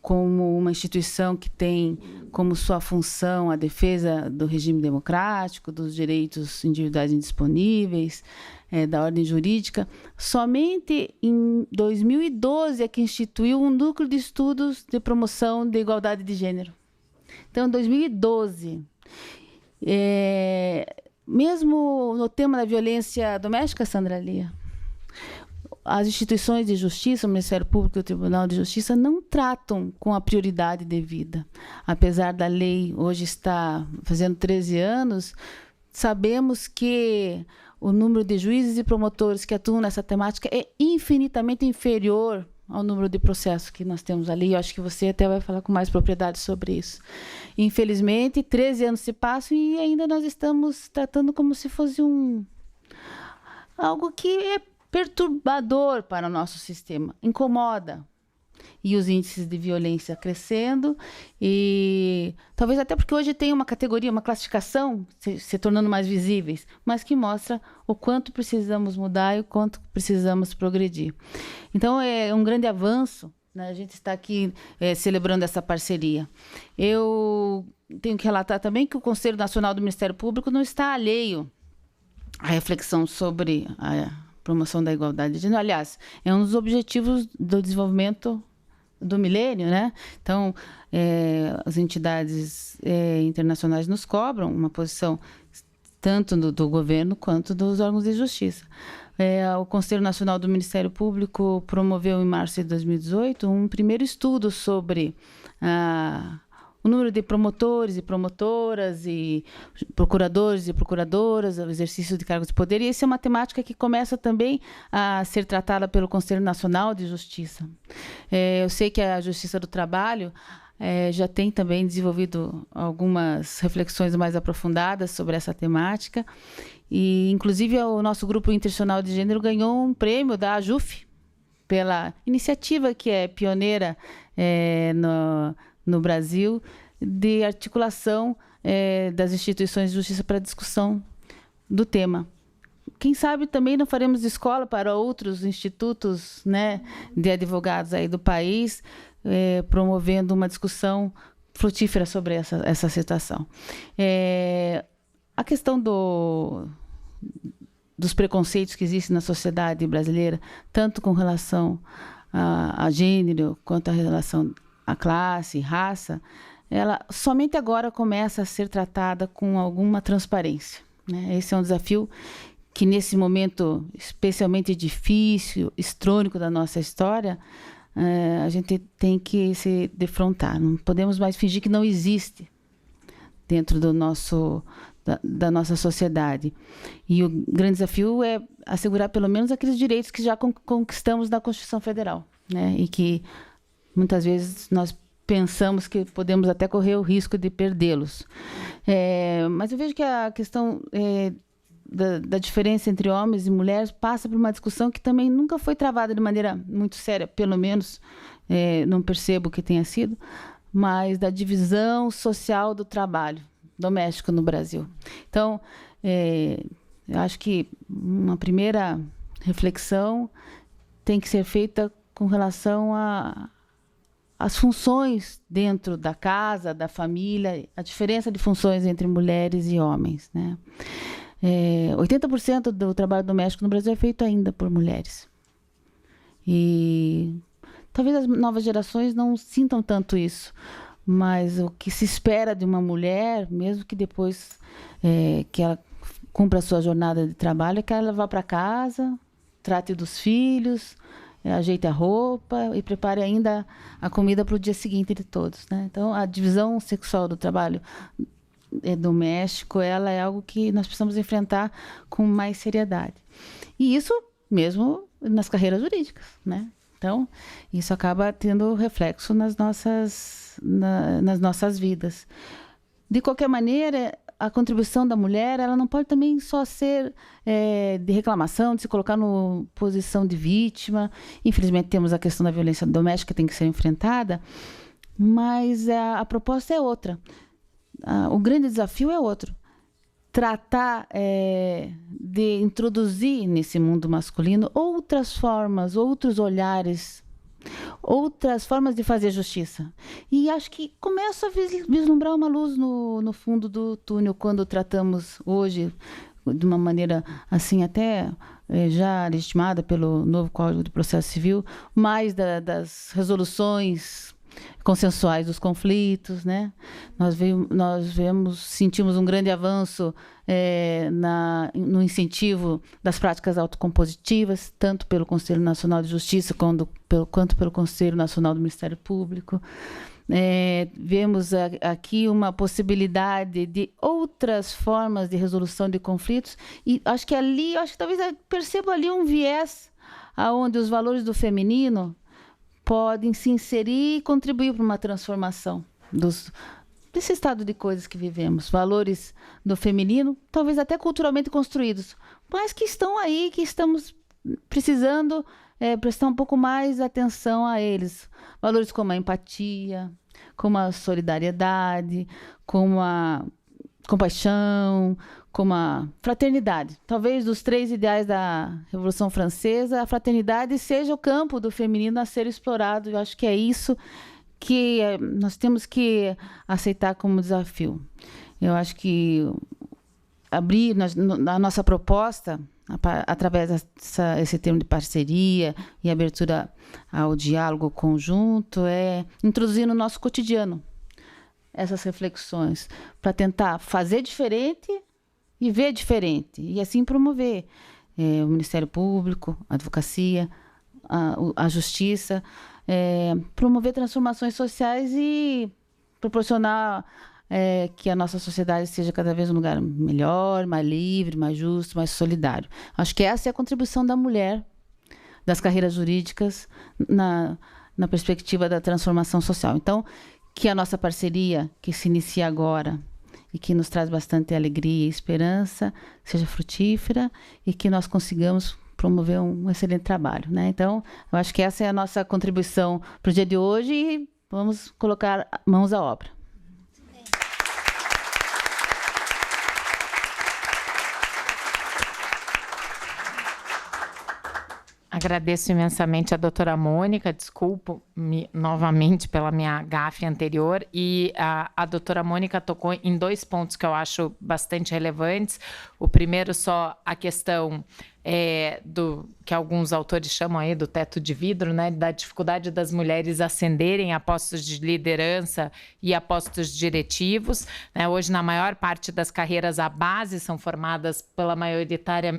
como uma instituição que tem como sua função a defesa do regime democrático, dos direitos individuais indisponíveis, da ordem jurídica, somente em 2012 é que instituiu um núcleo de estudos de promoção da igualdade de gênero. Então, em 2012, mesmo no tema da violência doméstica, Sandra Lia, as instituições de justiça, o Ministério Público e o Tribunal de Justiça, não tratam com a prioridade devida. Apesar da lei hoje estar fazendo 13 anos, sabemos que o número de juízes e promotores que atuam nessa temática é infinitamente inferior ao número de processos que nós temos ali. Eu acho que você até vai falar com mais propriedade sobre isso. Infelizmente, 13 anos se passam e ainda nós estamos tratando como se fosse algo que é perturbador para o nosso sistema, incomoda. E os índices de violência crescendo, e talvez até porque hoje tem uma categoria, uma classificação se tornando mais visíveis, mas que mostra o quanto precisamos mudar e o quanto precisamos progredir. Então, é um grande avanço, né? A gente está aqui celebrando essa parceria. Eu tenho que relatar também que o Conselho Nacional do Ministério Público não está alheio à reflexão sobre a promoção da igualdade de gênero. Aliás, é um dos objetivos do desenvolvimento do milênio, né? Então, as entidades internacionais nos cobram uma posição tanto do governo quanto dos órgãos de justiça. O Conselho Nacional do Ministério Público promoveu em março de 2018 um primeiro estudo sobre o número de promotores e promotoras e procuradores e procuradoras, o exercício de cargos de poder. E essa é uma temática que começa também a ser tratada pelo Conselho Nacional de Justiça. Eu sei que a Justiça do Trabalho já tem também desenvolvido algumas reflexões mais aprofundadas sobre essa temática. E, inclusive, o nosso Grupo Internacional de Gênero ganhou um prêmio da AJUF pela iniciativa que é pioneira no Brasil, de articulação das instituições de justiça para a discussão do tema. Quem sabe também não faremos escola para outros institutos, né, de advogados aí do país, promovendo uma discussão frutífera sobre essa situação. A questão dos preconceitos que existem na sociedade brasileira, tanto com relação a gênero, quanto a relação a classe, raça, ela somente agora começa a ser tratada com alguma transparência. Né? Esse é um desafio que, nesse momento especialmente difícil, estrônico da nossa história, a gente tem que se defrontar. Não podemos mais fingir que não existe dentro da nossa sociedade. E o grande desafio é assegurar pelo menos aqueles direitos que já conquistamos na Constituição Federal, né? E que muitas vezes nós pensamos que podemos até correr o risco de perdê-los. Mas eu vejo que a questão da diferença entre homens e mulheres passa por uma discussão que também nunca foi travada de maneira muito séria, pelo menos não percebo que tenha sido, mas da divisão social do trabalho doméstico no Brasil. Então, eu acho que uma primeira reflexão tem que ser feita com relação às funções dentro da casa, da família, a diferença de funções entre mulheres e homens, né? 80% do trabalho doméstico no Brasil é feito ainda por mulheres. E talvez as novas gerações não sintam tanto isso, mas o que se espera de uma mulher, mesmo que depois que ela cumpra a sua jornada de trabalho, é que ela vá para casa, trate dos filhos, ajeite a roupa e prepare ainda a comida para o dia seguinte de todos, né? Então, a divisão sexual do trabalho doméstico, ela é algo que nós precisamos enfrentar com mais seriedade. E isso mesmo nas carreiras jurídicas, né? Então, isso acaba tendo reflexo nas nossas vidas. De qualquer maneira, a contribuição da mulher, ela não pode também só ser de reclamação, de se colocar na posição de vítima. Infelizmente, temos a questão da violência doméstica que tem que ser enfrentada, mas a proposta é outra. O grande desafio é outro. Tratar de introduzir nesse mundo masculino outras formas, outros olhares, outras formas de fazer justiça. E acho que começa a vislumbrar uma luz no fundo do túnel quando tratamos hoje, de uma maneira assim até já legitimada pelo novo Código de Processo Civil, mais das resoluções consensuais dos conflitos, né? Nós sentimos um grande avanço no incentivo das práticas autocompositivas, tanto pelo Conselho Nacional de Justiça quanto pelo Conselho Nacional do Ministério Público. Vemos aqui uma possibilidade de outras formas de resolução de conflitos e acho que talvez percebo ali um viés aonde os valores do feminino podem se inserir e contribuir para uma transformação desse estado de coisas que vivemos. Valores do feminino, talvez até culturalmente construídos, mas que estão aí, que estamos precisando prestar um pouco mais atenção a eles. Valores como a empatia, como a solidariedade, como a compaixão, como a fraternidade. Talvez dos 3 ideais da Revolução Francesa, a fraternidade seja o campo do feminino a ser explorado. Eu acho que é isso que nós temos que aceitar como desafio. Eu acho que abrir na nossa proposta, através desse termo de parceria e abertura ao diálogo conjunto, introduzir no nosso cotidiano essas reflexões, para tentar fazer diferente e ver diferente, e assim promover o Ministério Público, a advocacia, a justiça, promover transformações sociais e proporcionar que a nossa sociedade seja cada vez um lugar melhor, mais livre, mais justo, mais solidário. Acho que essa é a contribuição da mulher, das carreiras jurídicas, na perspectiva da transformação social. Então, que a nossa parceria, que se inicia agora e que nos traz bastante alegria e esperança, seja frutífera e que nós consigamos promover um excelente trabalho, né? Então, eu acho que essa é a nossa contribuição para o dia de hoje e vamos colocar mãos à obra. Agradeço imensamente a doutora Mônica, desculpo-me novamente pela minha gafe anterior, e a doutora Mônica tocou em 2 pontos que eu acho bastante relevantes. O primeiro, só a questão que alguns autores chamam aí do teto de vidro, né, da dificuldade das mulheres ascenderem a postos de liderança e a postos diretivos, né? Hoje, na maior parte das carreiras, a base são formadas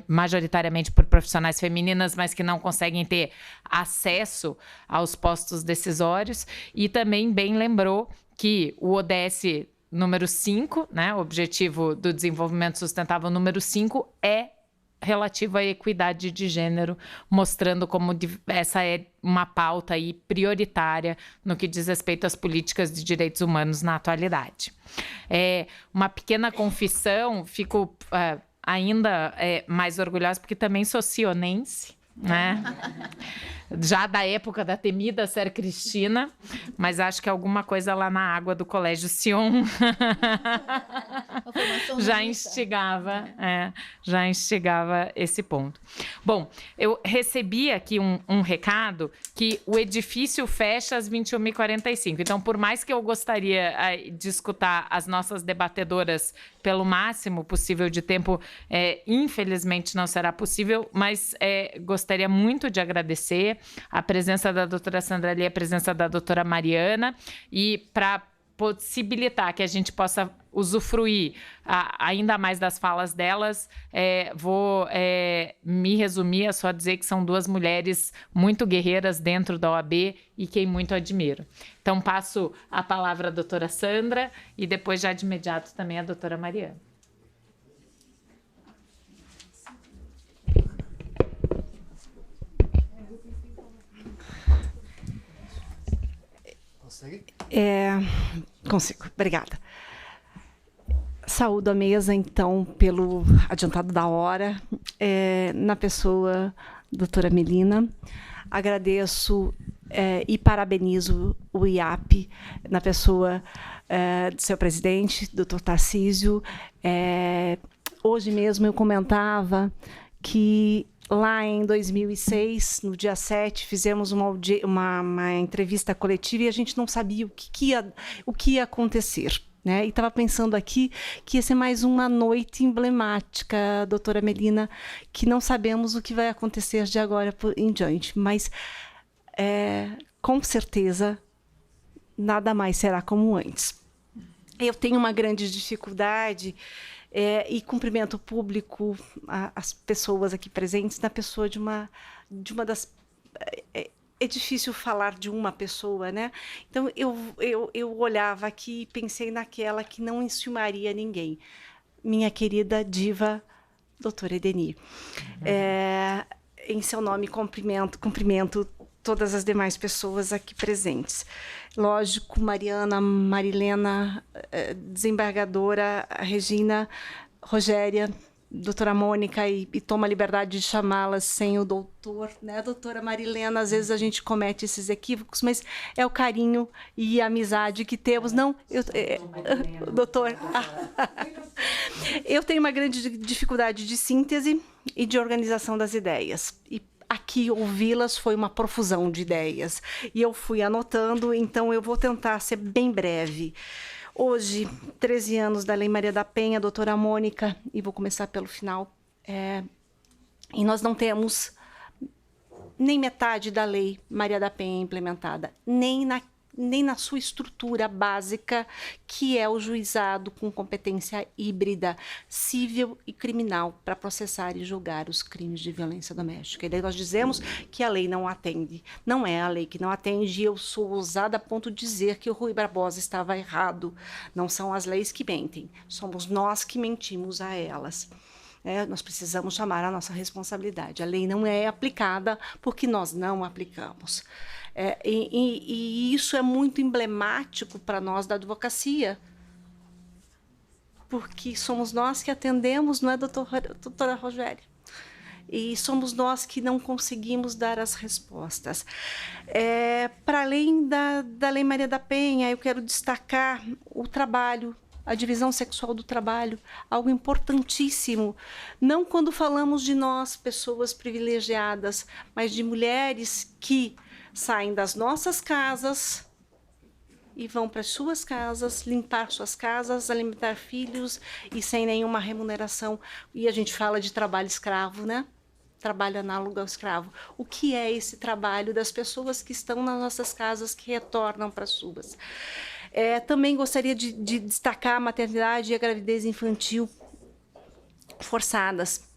majoritariamente por profissionais femininas, mas que não conseguem ter acesso aos postos decisórios. E também bem lembrou que o ODS número 5, né, o Objetivo do Desenvolvimento Sustentável número 5, é relativo à equidade de gênero, mostrando como essa é uma pauta aí prioritária no que diz respeito às políticas de direitos humanos na atualidade. Uma pequena confissão, fico ainda mais orgulhosa, porque também sou cionense, né? Já da época da temida Ser Cristina, mas acho que alguma coisa lá na água do Colégio Sion já instigava esse ponto. Bom, eu recebi aqui um recado que o edifício fecha às 21h45. Então, por mais que eu gostaria de escutar as nossas debatedoras pelo máximo possível de tempo, infelizmente não será possível, mas gostaria muito de agradecer a presença da doutora Sandra ali, a presença da doutora Mariana, e para possibilitar que a gente possa usufruir ainda mais das falas delas, vou me resumir a só dizer que são duas mulheres muito guerreiras dentro da OAB e quem muito admiro. Então, passo a palavra à doutora Sandra e depois, já de imediato, também a doutora Mariana. Consigo, obrigada. Saúdo a mesa, então, pelo adiantado da hora, na pessoa da doutora Melina. Agradeço e parabenizo o IAP, na pessoa do seu presidente, doutor Tarcísio. Hoje mesmo eu comentava que lá em 2006, no dia 7, fizemos uma entrevista coletiva e a gente não sabia o que ia acontecer, né? E estava pensando aqui que ia ser mais uma noite emblemática, doutora Melina, que não sabemos o que vai acontecer de agora em diante, mas com certeza nada mais será como antes. Eu tenho uma grande dificuldade e cumprimento público as pessoas aqui presentes na pessoa de uma das... É difícil falar de uma pessoa, né? Então, eu olhava aqui e pensei naquela que não enciumaria ninguém. Minha querida diva, doutora Edeni. Em seu nome, cumprimento todas as demais pessoas aqui presentes. Lógico, Mariana, Marilena, desembargadora Regina, Rogéria, doutora Mônica, e tomo a liberdade de chamá-las sem o doutor, né, doutora Marilena? Às vezes a gente comete esses equívocos, mas é o carinho e a amizade que temos. Não, doutor, eu tenho uma grande dificuldade de síntese e de organização das ideias. E aqui, ouvi-las foi uma profusão de ideias. E eu fui anotando, então eu vou tentar ser bem breve. Hoje, 13 anos da Lei Maria da Penha, doutora Mônica, e vou começar pelo final. E nós não temos nem metade da Lei Maria da Penha implementada, nem na sua estrutura básica, que é o juizado com competência híbrida, civil e criminal, para processar e julgar os crimes de violência doméstica. E daí nós dizemos que a lei não atende. Não é a lei que não atende, e eu sou ousada a ponto de dizer que o Rui Barbosa estava errado. Não são as leis que mentem, somos nós que mentimos a elas. Nós precisamos chamar a nossa responsabilidade. A lei não é aplicada porque nós não aplicamos. E isso é muito emblemático para nós da advocacia, porque somos nós que atendemos, não é, doutora Rogéria? E somos nós que não conseguimos dar as respostas. Para além da Lei Maria da Penha, eu quero destacar o trabalho, a divisão sexual do trabalho, algo importantíssimo, não quando falamos de nós, pessoas privilegiadas, mas de mulheres que saem das nossas casas e vão para as suas casas, limpar suas casas, alimentar filhos e sem nenhuma remuneração. E a gente fala de trabalho escravo, né? Trabalho análogo ao escravo. O que é esse trabalho das pessoas que estão nas nossas casas, que retornam para as suas? Também gostaria de destacar a maternidade e a gravidez infantil forçadas.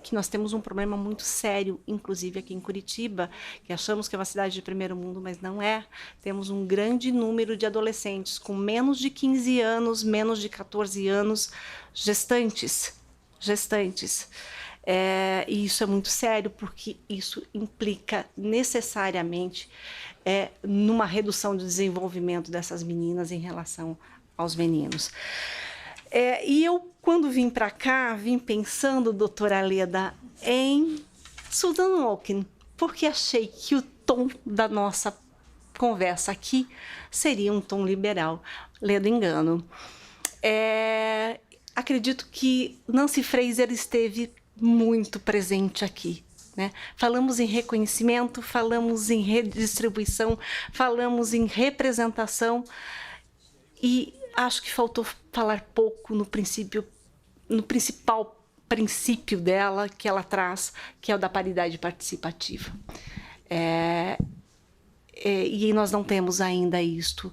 Que nós temos um problema muito sério, inclusive aqui em Curitiba, que achamos que é uma cidade de primeiro mundo, mas não é. Temos um grande número de adolescentes com menos de 15 anos, menos de 14 anos, gestantes. E isso é muito sério, porque isso implica necessariamente numa redução do desenvolvimento dessas meninas em relação aos meninos. E eu, quando vim para cá, vim pensando, doutora Leda, em Susan Okin, porque achei que o tom da nossa conversa aqui seria um tom liberal. Leda, engano. Acredito que Nancy Fraser esteve muito presente aqui, né? Falamos em reconhecimento, falamos em redistribuição, falamos em representação, e acho que faltou falar pouco no principal princípio dela, que ela traz, que é o da paridade participativa. E nós não temos ainda isto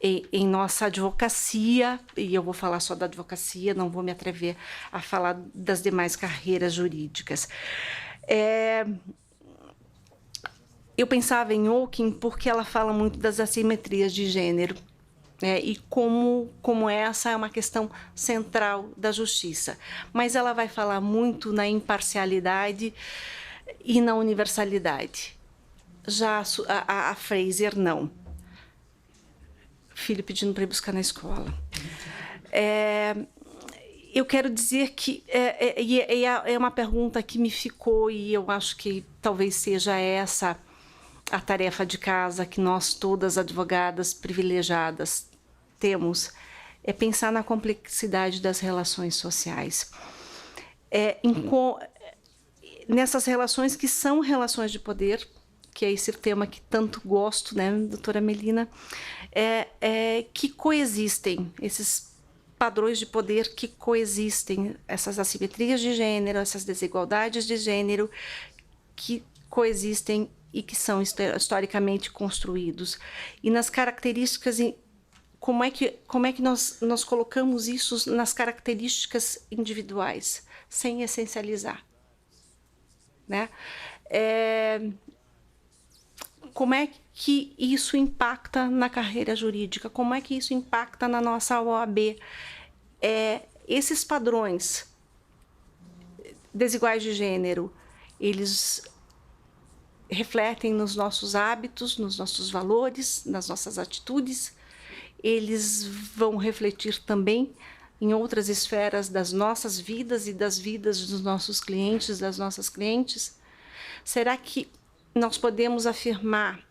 em nossa advocacia, e eu vou falar só da advocacia, não vou me atrever a falar das demais carreiras jurídicas. Eu pensava em Okin porque ela fala muito das assimetrias de gênero, e como essa é uma questão central da justiça. Mas ela vai falar muito na imparcialidade e na universalidade. Já a Fraser, não. Filho pedindo para ir buscar na escola. Eu quero dizer que é uma pergunta que me ficou, e eu acho que talvez seja essa a tarefa de casa que nós todas advogadas privilegiadas temos, é pensar na complexidade das relações sociais. Nessas relações que são relações de poder, que é esse tema que tanto gosto, né, doutora Melina, que coexistem, esses padrões de poder que coexistem, essas assimetrias de gênero, essas desigualdades de gênero que coexistem e que são historicamente construídos. E nas características, como é que nós colocamos isso nas características individuais, sem essencializar, né? Como é que isso impacta na carreira jurídica? Como é que isso impacta na nossa OAB? Esses padrões desiguais de gênero, eles refletem nos nossos hábitos, nos nossos valores, nas nossas atitudes. Eles vão refletir também em outras esferas das nossas vidas e das vidas dos nossos clientes, das nossas clientes. Será que nós podemos afirmar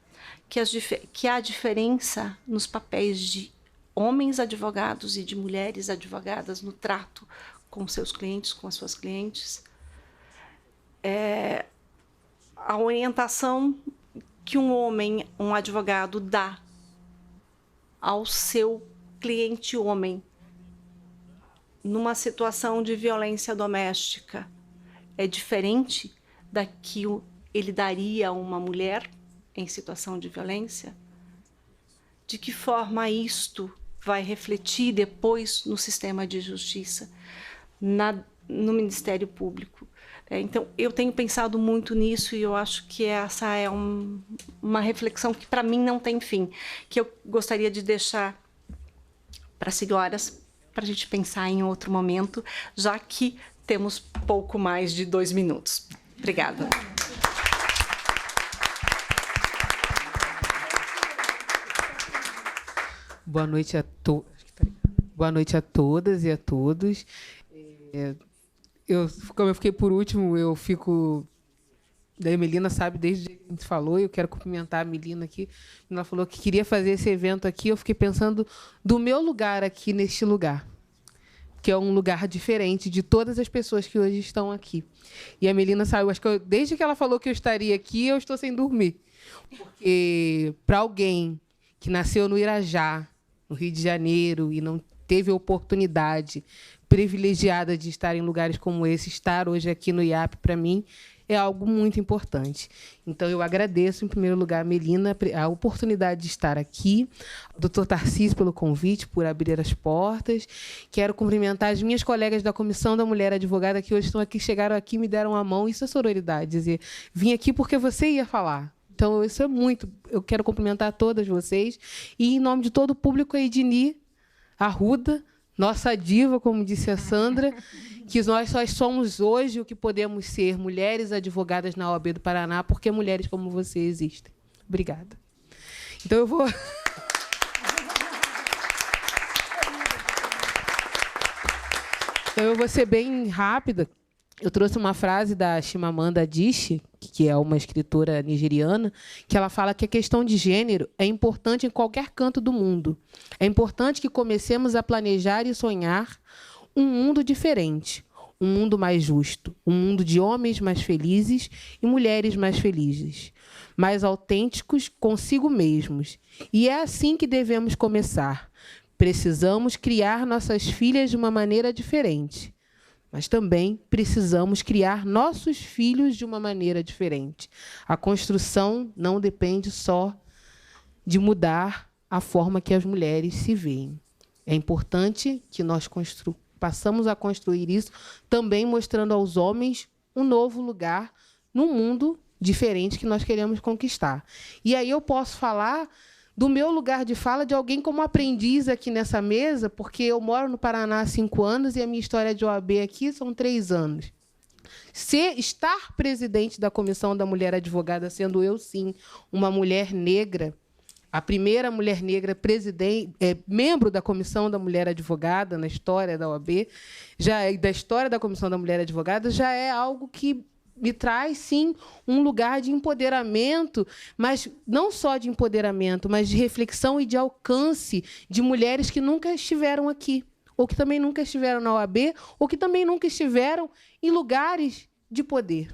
que há diferença nos papéis de homens advogados e de mulheres advogadas no trato com seus clientes, com as suas clientes? A orientação que um homem, um advogado, dá ao seu cliente homem numa situação de violência doméstica é diferente da que ele daria a uma mulher em situação de violência? De que forma isto vai refletir depois no sistema de justiça, no Ministério Público? Então, eu tenho pensado muito nisso, e eu acho que essa é uma reflexão que, para mim, não tem fim, que eu gostaria de deixar para as senhoras, para a gente pensar em outro momento, já que temos pouco mais de 2 minutos. Obrigada. Boa noite a todas e a todos. Como eu fiquei por último, eu fico... Daí a Melina sabe desde que a gente falou, e eu quero cumprimentar a Melina aqui. Ela falou que queria fazer esse evento aqui. Eu fiquei pensando do meu lugar aqui, neste lugar, que é um lugar diferente de todas as pessoas que hoje estão aqui. E a Melina sabe, acho que desde que ela falou que eu estaria aqui, eu estou sem dormir. Porque para alguém que nasceu no Irajá, no Rio de Janeiro, e não teve a oportunidade privilegiada de estar em lugares como esse, estar hoje aqui no IAP, para mim, é algo muito importante. Então, eu agradeço, em primeiro lugar, a Melina, a oportunidade de estar aqui, ao doutor Tarcísio pelo convite, por abrir as portas. Quero cumprimentar as minhas colegas da Comissão da Mulher Advogada, que hoje estão aqui, chegaram aqui, me deram a mão. Isso é sororidade, dizer, vim aqui porque você ia falar. Então, isso é muito... Eu quero cumprimentar todas vocês. E, em nome de todo o público, a Edni Arruda, nossa diva, como disse a Sandra, que nós só somos hoje o que podemos ser, mulheres advogadas na OAB do Paraná, porque mulheres como você existem. Obrigada. Então, eu vou... Então, eu vou ser bem rápida. Eu trouxe uma frase da Chimamanda Adichie, que é uma escritora nigeriana, que ela fala que a questão de gênero é importante em qualquer canto do mundo. É importante que comecemos a planejar e sonhar um mundo diferente, um mundo mais justo, um mundo de homens mais felizes e mulheres mais felizes, mais autênticos consigo mesmos. E é assim que devemos começar. Precisamos criar nossas filhas de uma maneira diferente. Mas também precisamos criar nossos filhos de uma maneira diferente. A construção não depende só de mudar a forma que as mulheres se veem. É importante que nós passamos a construir isso, também mostrando aos homens um novo lugar no mundo diferente que nós queremos conquistar. E aí eu posso falar do meu lugar de fala de alguém como aprendiz aqui nessa mesa, porque eu moro no Paraná há 5 anos e a minha história de OAB aqui são 3 anos. Estar presidente da Comissão da Mulher Advogada, sendo eu, sim, uma mulher negra, a primeira mulher negra membro da Comissão da Mulher Advogada na história da OAB, da história da Comissão da Mulher Advogada, já é algo que me traz, sim, um lugar de empoderamento, mas não só de empoderamento, mas de reflexão e de alcance de mulheres que nunca estiveram aqui, ou que também nunca estiveram na OAB, ou que também nunca estiveram em lugares de poder.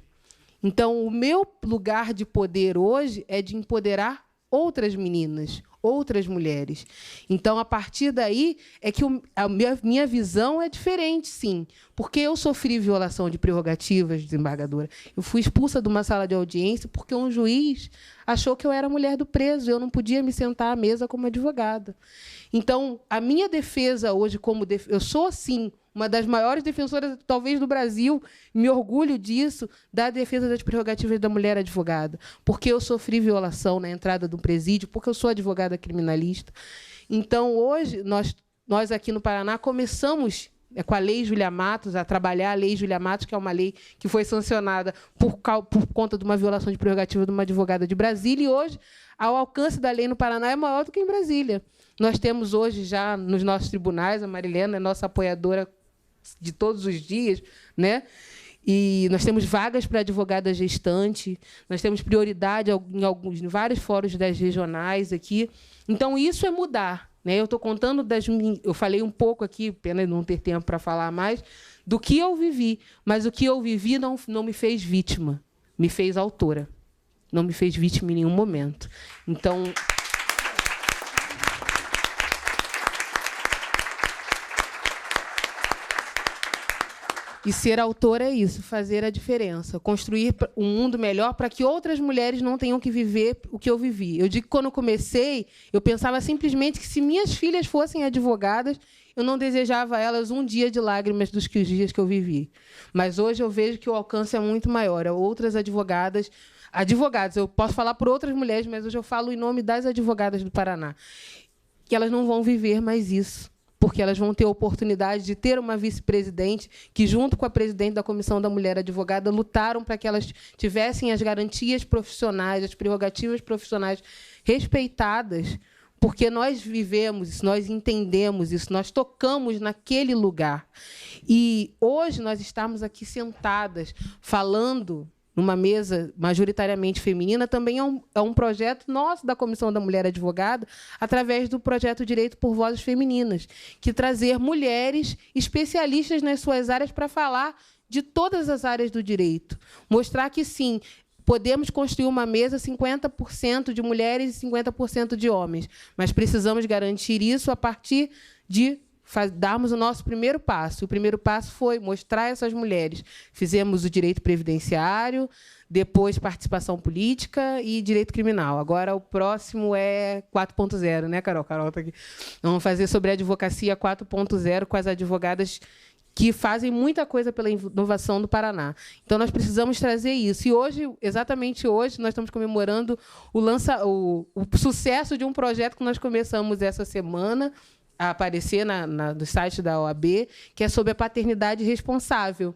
Então, o meu lugar de poder hoje é de empoderar outras meninas, outras mulheres. Então, a partir daí, é que a minha visão é diferente, sim. Porque eu sofri violação de prerrogativas, desembargadora. Eu fui expulsa de uma sala de audiência porque um juiz achou que eu era mulher do preso, eu não podia me sentar à mesa como advogada. Então, a minha defesa hoje, eu sou, sim, uma das maiores defensoras, talvez, do Brasil, me orgulho disso, da defesa das prerrogativas da mulher advogada, porque eu sofri violação na entrada do presídio, porque eu sou advogada criminalista. Então, hoje, nós aqui no Paraná começamos, com a Lei Júlia Matos, a trabalhar a Lei Júlia Matos, que é uma lei que foi sancionada por conta de uma violação de prerrogativa de uma advogada de Brasília, e hoje, o alcance da lei no Paraná é maior do que em Brasília. Nós temos hoje, já nos nossos tribunais, a Marilena é nossa apoiadora de todos os dias, né? E nós temos vagas para advogada gestante, nós temos prioridade em vários fóruns das regionais aqui. Então, isso é mudar, né? Eu estou contando eu falei um pouco aqui, pena não ter tempo para falar mais, do que eu vivi, mas o que eu vivi não me fez vítima, me fez autora. Não me fez vítima em nenhum momento. Então, e ser autora é isso, fazer a diferença, construir um mundo melhor para que outras mulheres não tenham que viver o que eu vivi. Eu digo que, quando eu comecei, eu pensava simplesmente que, se minhas filhas fossem advogadas, eu não desejava a elas um dia de lágrimas dos dias que eu vivi. Mas hoje eu vejo que o alcance é muito maior. Outras advogadas, eu posso falar por outras mulheres, mas hoje eu falo em nome das advogadas do Paraná, que elas não vão viver mais isso, porque elas vão ter a oportunidade de ter uma vice-presidente que, junto com a presidente da Comissão da Mulher Advogada, lutaram para que elas tivessem as garantias profissionais, as prerrogativas profissionais respeitadas, porque nós vivemos isso, nós entendemos isso, nós tocamos naquele lugar. E hoje nós estamos aqui sentadas, falando numa mesa majoritariamente feminina, também é um projeto nosso da Comissão da Mulher Advogada, através do projeto Direito por Vozes Femininas, que trazer mulheres especialistas nas suas áreas para falar de todas as áreas do direito. Mostrar que, sim, podemos construir uma mesa 50% de mulheres e 50% de homens, mas precisamos garantir isso a partir de darmos o nosso primeiro passo. O primeiro passo foi mostrar essas mulheres. Fizemos o direito previdenciário, depois participação política e direito criminal. Agora o próximo é 4.0, né, Carol? Carol está aqui. Vamos fazer sobre a advocacia 4.0 com as advogadas que fazem muita coisa pela inovação do Paraná. Então, nós precisamos trazer isso. E hoje, exatamente hoje, nós estamos comemorando o sucesso de um projeto que nós começamos essa semana, a aparecer no site da OAB, que é sobre a paternidade responsável,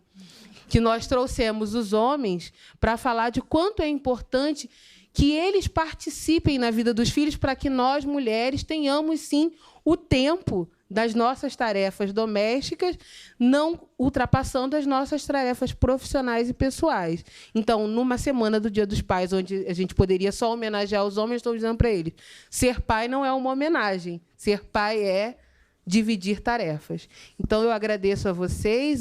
que nós trouxemos os homens para falar de quanto é importante que eles participem na vida dos filhos para que nós, mulheres, tenhamos, sim, o tempo das nossas tarefas domésticas, não ultrapassando as nossas tarefas profissionais e pessoais. Então, numa semana do Dia dos Pais, onde a gente poderia só homenagear os homens, estou dizendo para eles, ser pai não é uma homenagem. Ser pai é dividir tarefas. Então, eu agradeço a vocês,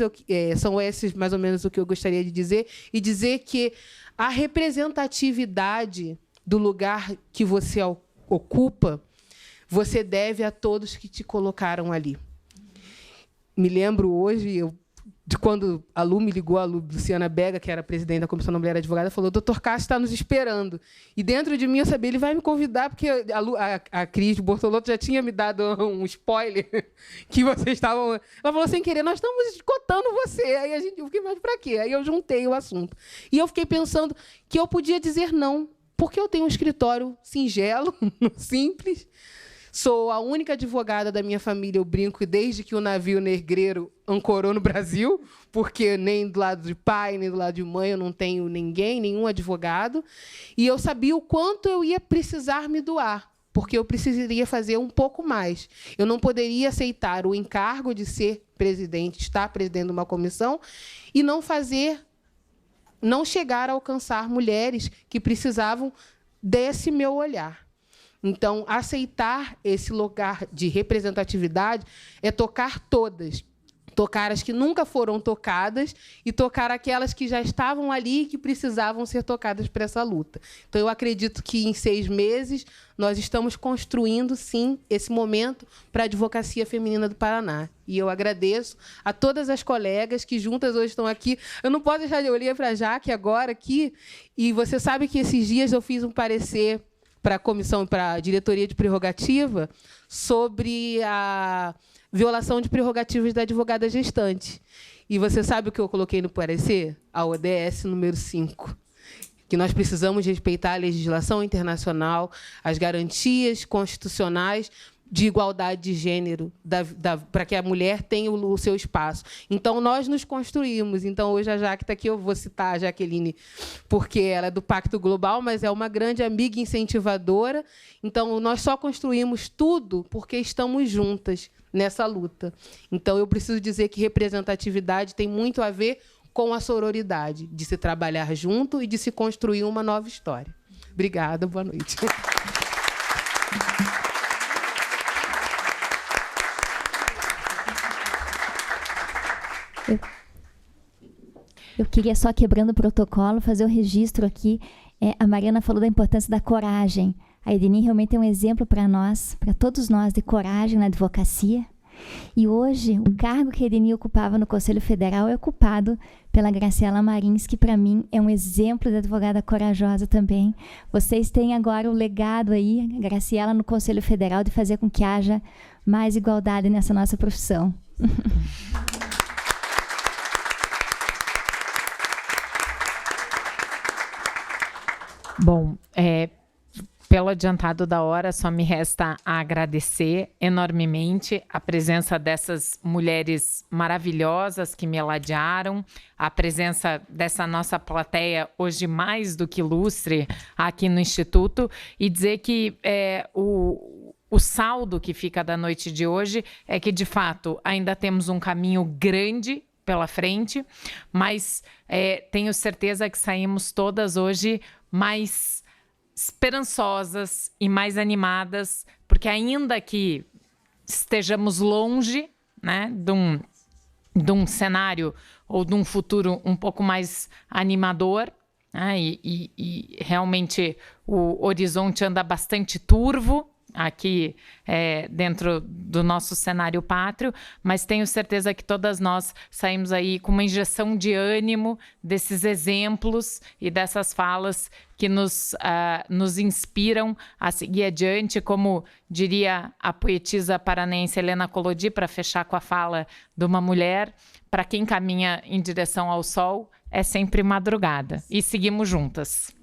são esses mais ou menos o que eu gostaria de dizer, e dizer que a representatividade do lugar que você ocupa, você deve a todos que te colocaram ali. Me lembro hoje de quando a Lu me ligou, a Luciana Bega, que era presidente da Comissão da Mulher Advogada, falou: Dr. Cássio está nos esperando. E dentro de mim eu sabia, ele vai me convidar, porque a Cris Bortolotto já tinha me dado um spoiler que vocês estavam... Ela falou, sem querer, nós estamos cotando você. Aí eu fiquei, mas para quê? Aí eu juntei o assunto. E eu fiquei pensando que eu podia dizer não, porque eu tenho um escritório singelo, simples. Sou a única advogada da minha família, eu brinco, desde que o navio negreiro ancorou no Brasil, porque nem do lado de pai, nem do lado de mãe eu não tenho ninguém, nenhum advogado. E eu sabia o quanto eu ia precisar me doar, porque eu precisaria fazer um pouco mais. Eu não poderia aceitar o encargo de ser presidente, estar presidente de uma comissão, e não chegar a alcançar mulheres que precisavam desse meu olhar. Então, aceitar esse lugar de representatividade é tocar todas. Tocar as que nunca foram tocadas e tocar aquelas que já estavam ali e que precisavam ser tocadas para essa luta. Então, eu acredito que, em 6 meses, nós estamos construindo, sim, esse momento para a advocacia feminina do Paraná. E eu agradeço a todas as colegas que juntas hoje estão aqui. Eu não posso deixar de olhar para a Jaque agora aqui. E você sabe que esses dias eu fiz um parecer para a comissão, para a diretoria de prerrogativa, sobre a violação de prerrogativas da advogada gestante. E você sabe o que eu coloquei no parecer? A ODS número 5. Que nós precisamos respeitar a legislação internacional, as garantias constitucionais de igualdade de gênero, para que a mulher tenha o seu espaço. Então, nós nos construímos. Então, hoje, a Jaque está aqui, eu vou citar a Jaqueline, porque ela é do Pacto Global, mas é uma grande amiga incentivadora. Então, nós só construímos tudo porque estamos juntas nessa luta. Então, eu preciso dizer que representatividade tem muito a ver com a sororidade, de se trabalhar junto e de se construir uma nova história. Obrigada, boa noite. Eu queria só, quebrando o protocolo, fazer o registro aqui. A Mariana falou da importância da coragem. A Edeni realmente é um exemplo para nós, para todos nós, de coragem na advocacia. E hoje, o cargo que a Edeni ocupava no Conselho Federal é ocupado pela Graciela Marins, que para mim é um exemplo de advogada corajosa também. Vocês têm agora o legado aí, Graciela, no Conselho Federal, de fazer com que haja mais igualdade nessa nossa profissão. Bom, pelo adiantado da hora, só me resta agradecer enormemente a presença dessas mulheres maravilhosas que me ladearam, a presença dessa nossa plateia hoje mais do que ilustre aqui no Instituto, e dizer que o saldo que fica da noite de hoje é que, de fato, ainda temos um caminho grande pela frente, mas tenho certeza que saímos todas hoje mais esperançosas e mais animadas, porque ainda que estejamos longe, né, de um cenário ou de um futuro um pouco mais animador, né, e realmente o horizonte anda bastante turvo aqui dentro do nosso cenário pátrio, mas tenho certeza que todas nós saímos aí com uma injeção de ânimo desses exemplos e dessas falas que nos inspiram a seguir adiante, como diria a poetisa paranense Helena Collodi, para fechar com a fala de uma mulher: para quem caminha em direção ao sol, é sempre madrugada. E seguimos juntas.